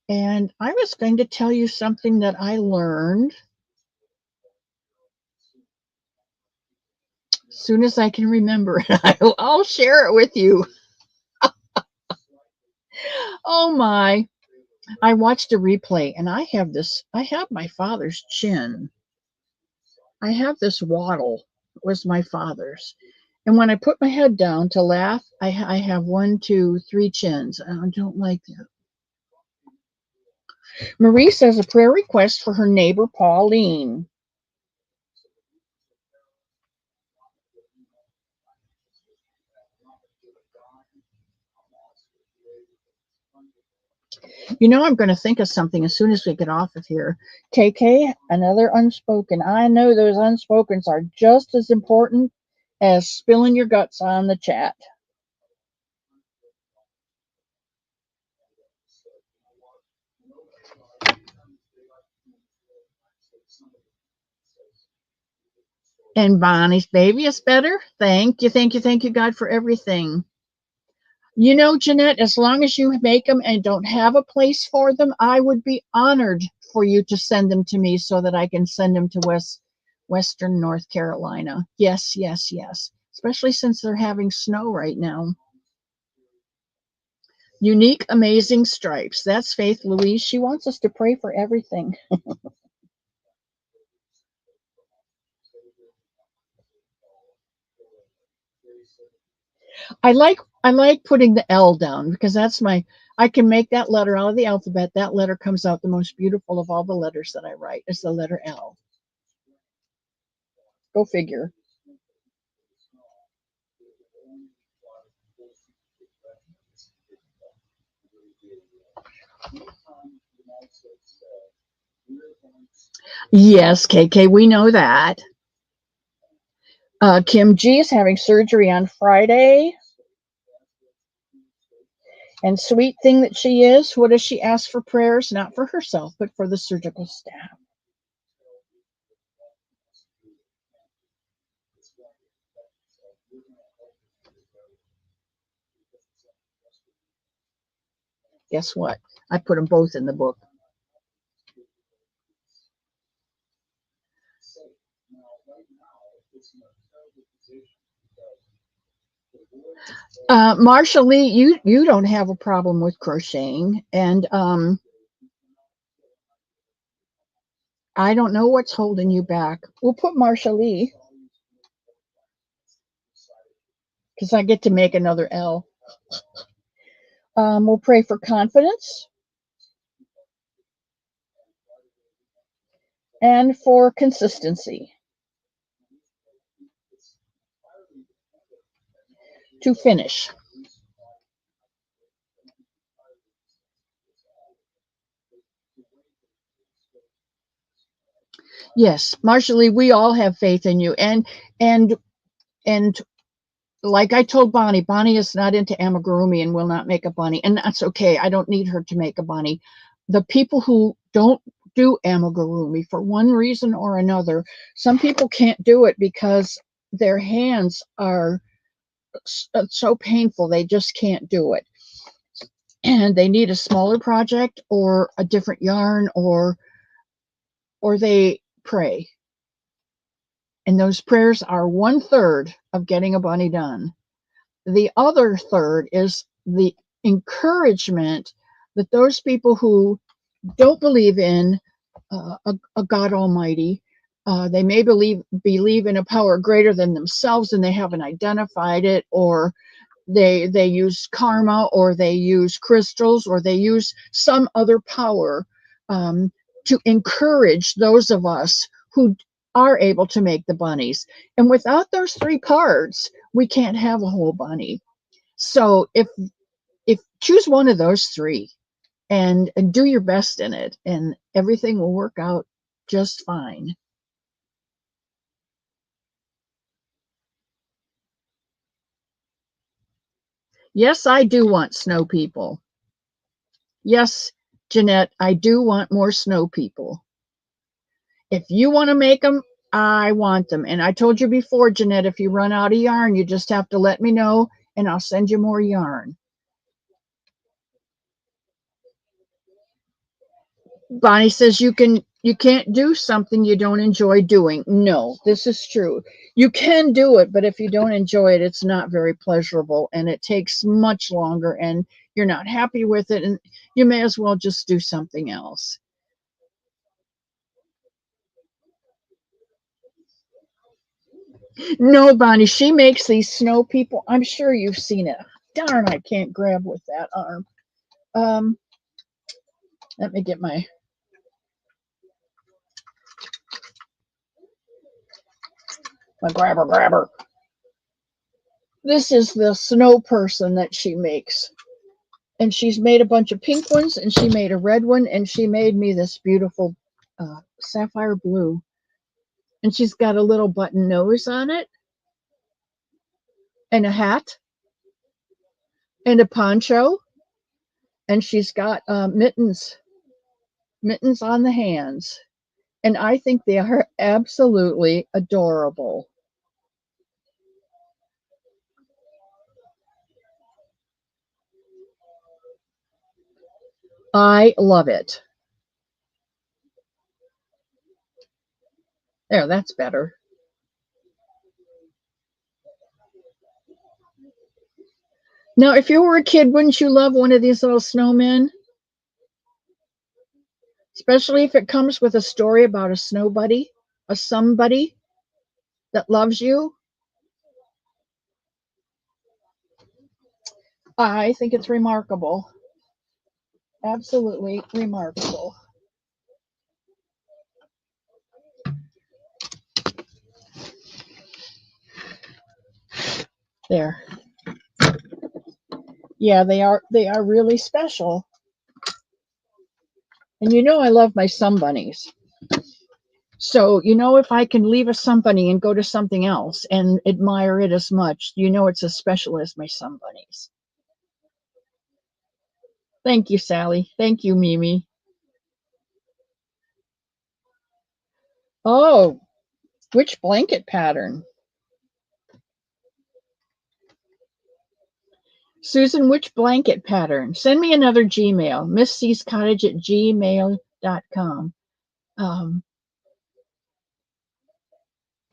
And I was going to tell you something that I learned as soon as I can remember it. I'll share it with you. Oh my. I watched a replay and I have my father's chin. I have this waddle. It was my father's. And when I put my head down to laugh, I have one, two, three chins. I don't like that. Marie says a prayer request for her neighbor, Pauline. You know, I'm going to think of something as soon as we get off of here. KK, another unspoken. I know those unspokens are just as important as spilling your guts on the chat. And Bonnie's baby is better. Thank you, God, for everything. You know, Jeanette, as long as you make them and don't have a place for them, I would be honored for you to send them to me so that I can send them to Western North Carolina. Yes. Especially since they're having snow right now. Unique, amazing stripes. That's Faith Louise. She wants us to pray for everything. I like putting the L down because that's my I can make that letter out of the alphabet. That letter comes out the most beautiful of all the letters that I write. It's the letter L. Go figure. Yes, KK, we know that. Kim G is having surgery on Friday. And sweet thing that she is, what does she ask for prayers? Not for herself, but for the surgical staff. Guess what? I put them both in the book. Marsha Lee, you don't have a problem with crocheting, and I don't know what's holding you back. We'll put Marsha Lee because I get to make another L. We'll pray for confidence and for consistency to finish. Yes, Marsha Lee, we all have faith in you, and and like I told Bonnie, Bonnie is not into amigurumi and will not make a bunny, and that's okay. I don't need her to make a bunny. The people who don't do amigurumi for one reason or another, some people can't do it because their hands are so painful they just can't do it, and they need a smaller project or a different yarn, or they pray, and those prayers are 1/3 of getting a bunny done. The other third is the encouragement that those people who don't believe in a God Almighty, they may believe in a power greater than themselves, and they haven't identified it, or they use karma, or they use crystals, or they use some other power to encourage those of us who are able to make the bunnies. And without those three parts, we can't have a whole bunny. So if choose one of those three and do your best in it, and everything will work out just fine. Yes, I do want snow people. Yes, Jeanette, I do want more snow people. If you want to make them, I want them. And I told you before, Jeanette, if you run out of yarn, you just have to let me know and I'll send you more yarn. Bonnie says you can't do something you don't enjoy doing. No, this is true. You can do it, but if you don't enjoy it, it's not very pleasurable, and it takes much longer, and you're not happy with it, and you may as well just do something else. No, Bonnie, she makes these snow people. I'm sure you've seen it. Darn, I can't grab with that arm. Let me get my grabber. This is the snow person that she makes. And she's made a bunch of pink ones, and she made a red one, and she made me this beautiful sapphire blue. And she's got a little button nose on it, and a hat, and a poncho, and she's got mittens on the hands. And I think they are absolutely adorable. I love it. There, that's better. Now, if you were a kid, wouldn't you love one of these little snowmen? Especially if it comes with a story about a snow buddy, a somebody that loves you. I think it's remarkable. Absolutely remarkable. There. Yeah, they are really special. And you know I love my Somebunnies. So, you know, if I can leave a Somebunny and go to something else and admire it as much, you know it's as special as my Somebunnies. Thank you, Sally. Thank you, Mimi. Oh, which blanket pattern? Susan, which blanket pattern? Send me another Gmail, misscottage@gmail.com.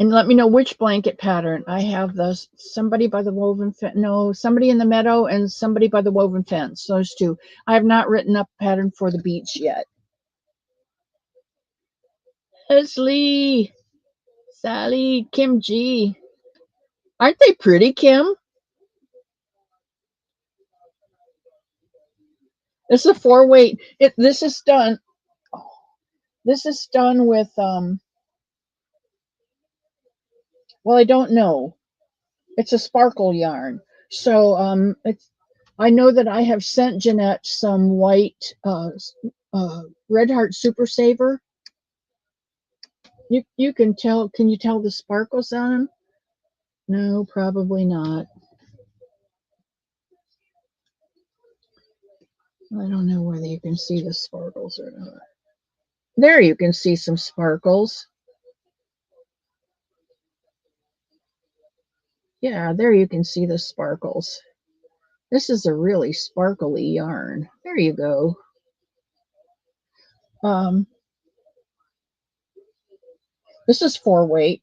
And let me know which blanket pattern. I have those, somebody by the woven fence, no, somebody in the meadow and somebody by the woven fence, those two. I have not written up a pattern for the beach yet. Leslie, Sally, Kim G. Aren't they pretty, Kim? This is a 4-weight. This is done. This is done with well, I don't know. It's a sparkle yarn. So it's I know that I have sent Jeanette some white Red Heart Super Saver. You can tell. Can you tell the sparkles on them? No, probably not. I don't know whether you can see the sparkles or not. There you can see some sparkles. Yeah, there you can see the sparkles. This is a really sparkly yarn. There you go. This is 4-weight,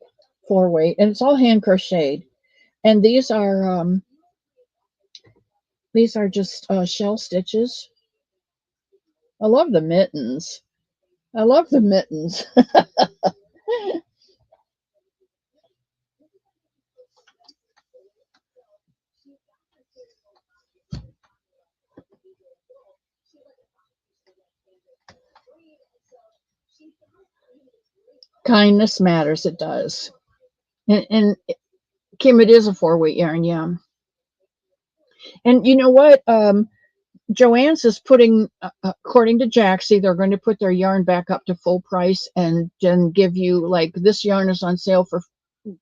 and it's all hand crocheted. And these are just shell stitches. I love the mittens. I love the mittens. Kindness matters. It does. And Kim, it is a 4-weight yarn, yeah. And you know what? Joann's is putting, according to Jaxie, they're going to put their yarn back up to full price and then give you, like, this yarn is on sale for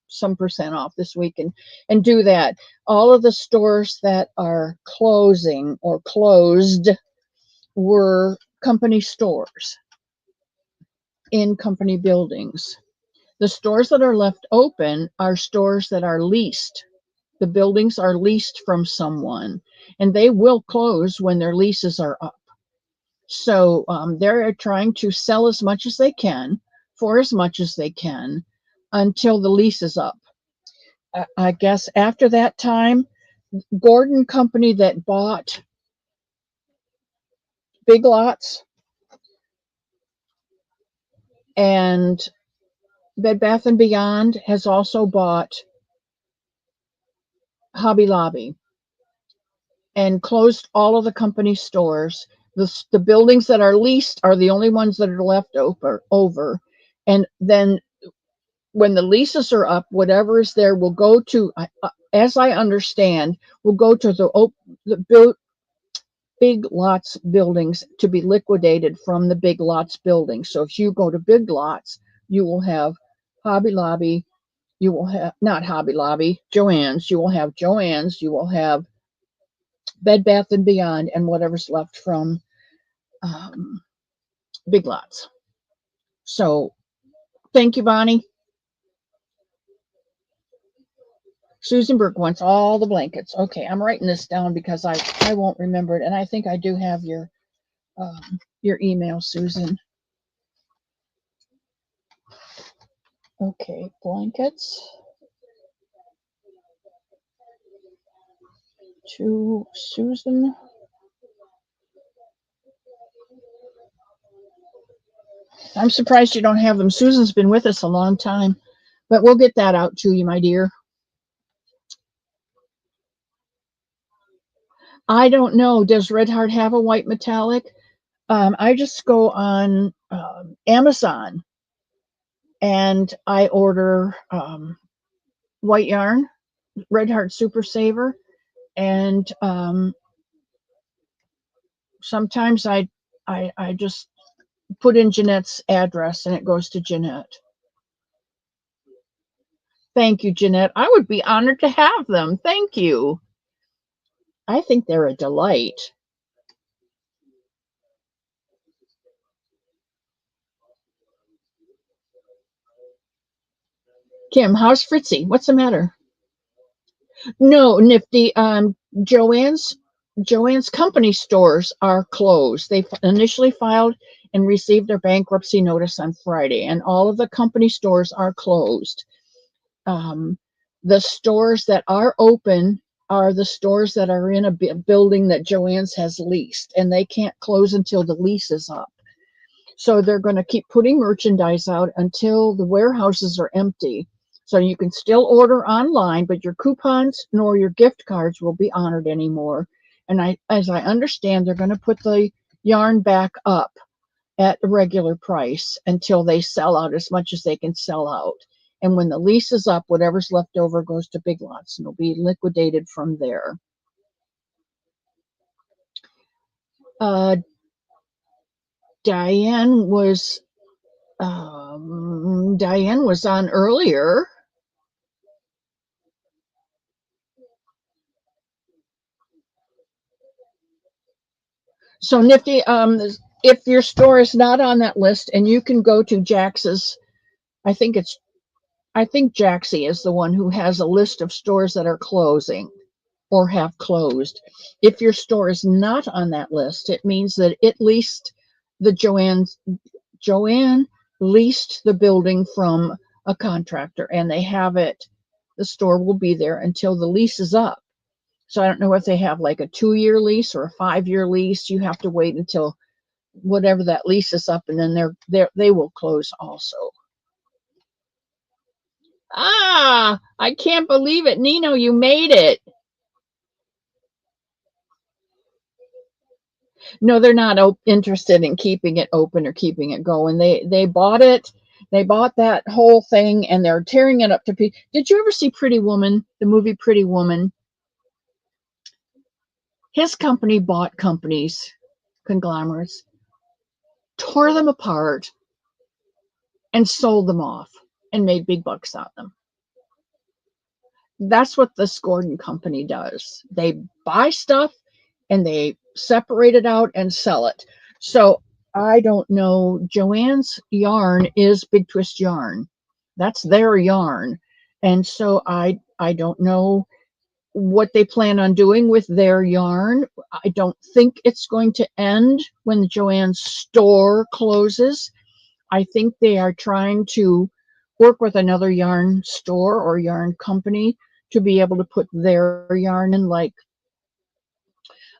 some percent off this week, and do that. All of the stores that are closing or closed were company stores in company buildings. The stores that are left open are stores that are leased. The buildings are leased from someone, and they will close when their leases are up. So they're trying to sell as much as they can for as much as they can until the lease is up. I guess after that time, Gordon Company that bought Big Lots and Bed Bath and Beyond has also bought Hobby Lobby and closed all of the company stores. The buildings that are leased are the only ones that are left over. And then when the leases are up, whatever is there will go to, as I understand, will go to the Big Lots buildings to be liquidated from the Big Lots building. So if you go to Big Lots, you will have Hobby Lobby, you will have, not Hobby Lobby, Joann's, you will have Joann's, you will have Bed Bath and Beyond, and whatever's left from Big Lots. So thank you, Bonnie. Susan Burke wants all the blankets. Okay, I'm writing this down because I won't remember it, and I think I do have your email, Susan. Okay, blankets to Susan. I'm surprised you don't have them. Susan's been with us a long time, but we'll get that out to you, my dear. I don't know. Does Red Heart have a white metallic? I just go on Amazon and I order white yarn, Red Heart Super Saver, and sometimes I just put in Jeanette's address and it goes to Jeanette. Thank you, Jeanette. I would be honored to have them. Thank you. I think they're a delight. Kim, how's Fritzy? What's the matter? No, Nifty. Joanne's company stores are closed. They initially filed and received their bankruptcy notice on Friday, and all of the company stores are closed. The stores that are open are the stores that are in a building that Joanne's has leased, and they can't close until the lease is up. So they're going to keep putting merchandise out until the warehouses are empty. So you can still order online, but your coupons nor your gift cards will be honored anymore. And as I understand, they're going to put the yarn back up at a regular price until they sell out as much as they can sell out. And when the lease is up, whatever's left over goes to Big Lots and will be liquidated from there. Diane was on earlier. So Nifty, if your store is not on that list, and you can go to Jax's, I think Jaxie is the one who has a list of stores that are closing or have closed. If your store is not on that list, it means that at least Joanne leased the building from a contractor, and they have it. The store will be there until the lease is up. So I don't know if they have like a 2-year lease or a 5-year lease. You have to wait until whatever that lease is up, and then they will close also. Ah, I can't believe it, Nino, you made it. No, they're not interested in keeping it open or keeping it going. They bought it. They bought that whole thing, and they're tearing it up to pieces. Did you ever see Pretty Woman, the movie Pretty Woman? His company bought companies, conglomerates, tore them apart, and sold them off and made big bucks on them. That's what this Gordon company does. They buy stuff and they separate it out and sell it. So I don't know. Joanne's yarn is Big Twist yarn. That's their yarn. And so I don't know what they plan on doing with their yarn. I don't think it's going to end when the Joanne's store closes. I think they are trying to work with another yarn store or yarn company to be able to put their yarn in. Like,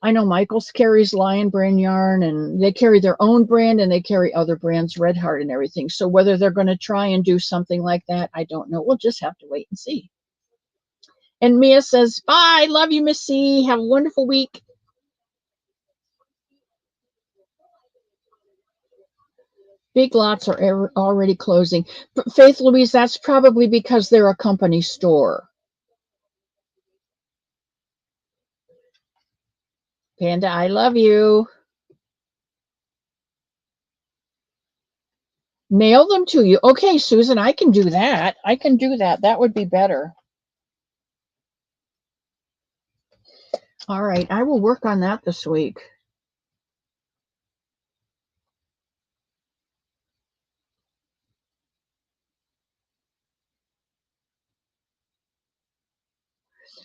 I know Michaels carries Lion brand yarn, and they carry their own brand, and they carry other brands, Red Heart and everything. So whether they're going to try and do something like that, I don't know. We'll just have to wait and see. And Mia says, bye. Love you, Missy. Have a wonderful week. Big Lots are already closing. Faith Louise, that's probably because they're a company store. Panda, I love you. Mail them to you. Okay, Susan, I can do that. I can do that. That would be better. All right, I will work on that this week.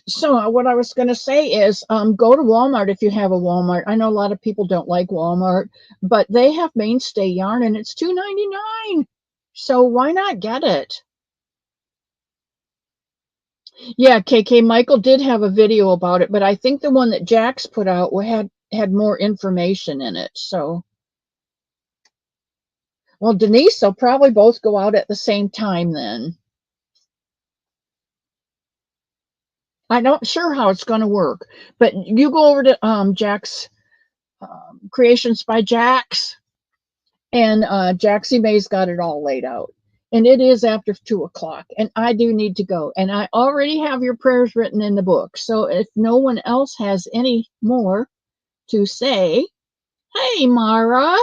So what I was going to say is go to Walmart if you have a Walmart. I know a lot of people don't like Walmart, but they have Mainstay yarn, and it's $2.99. So why not get it? Yeah, KK, Michael did have a video about it, but I think the one that Jax put out had more information in it. So, well, Denise, they'll probably both go out at the same time then. I'm not sure how it's going to work, but you go over to Jack's Creations by Jax. And Jaxie May's got it all laid out. And it is after 2 o'clock. And I do need to go. And I already have your prayers written in the book. So if no one else has any more to say, hey, Mara.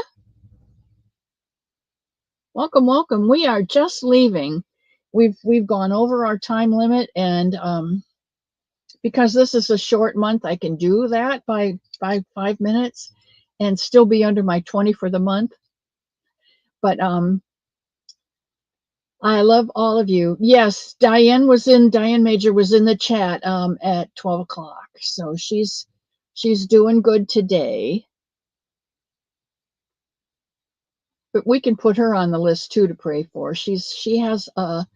Welcome, welcome. We are just leaving. We've gone over our time limit, and because this is a short month, I can do that by 5 minutes and still be under my 20 for the month. But I love all of you. Yes, Diane Major was in the chat at 12 o'clock. So she's doing good today. But we can put her on the list too to pray for. She has a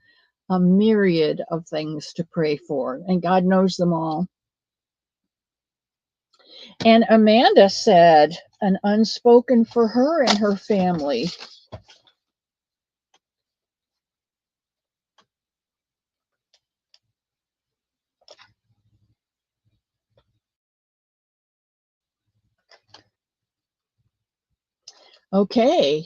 myriad of things to pray for, and God knows them all. And Amanda said an unspoken for her and her family. Okay.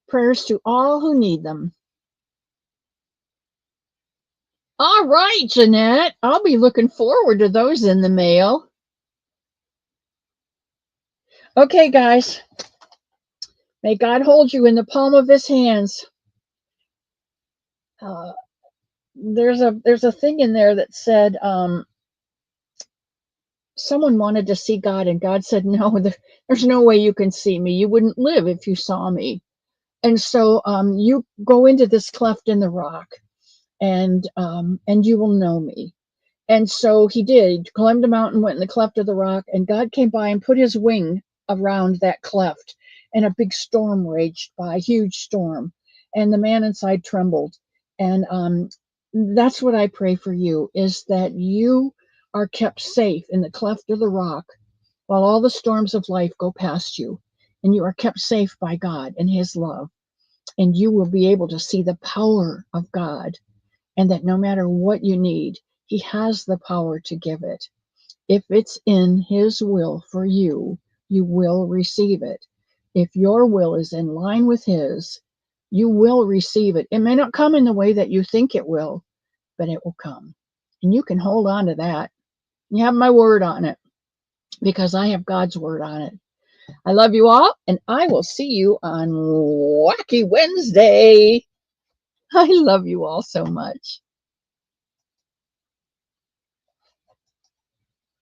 Prayers to all who need them. All right, Jeanette. I'll be looking forward to those in the mail. Okay, guys. May God hold you in the palm of his hands. There's a thing in there that said someone wanted to see God, and God said, no, there's no way you can see me. You wouldn't live if you saw me. And so you go into this cleft in the rock, and you will know me. And so he did. He climbed a mountain, went in the cleft of the rock, and God came by and put his wing around that cleft. And a big storm raged by, a huge storm. And the man inside trembled. And that's what I pray for you, is that you are kept safe in the cleft of the rock while all the storms of life go past you. And you are kept safe by God and his love. And you will be able to see the power of God, and that no matter what you need, he has the power to give it. If it's in his will for you, you will receive it. If your will is in line with his, you will receive it. It may not come in the way that you think it will, but it will come. And you can hold on to that. You have my word on it, because I have God's word on it. I love you all, and I will see you on Wacky Wednesday. I love you all so much.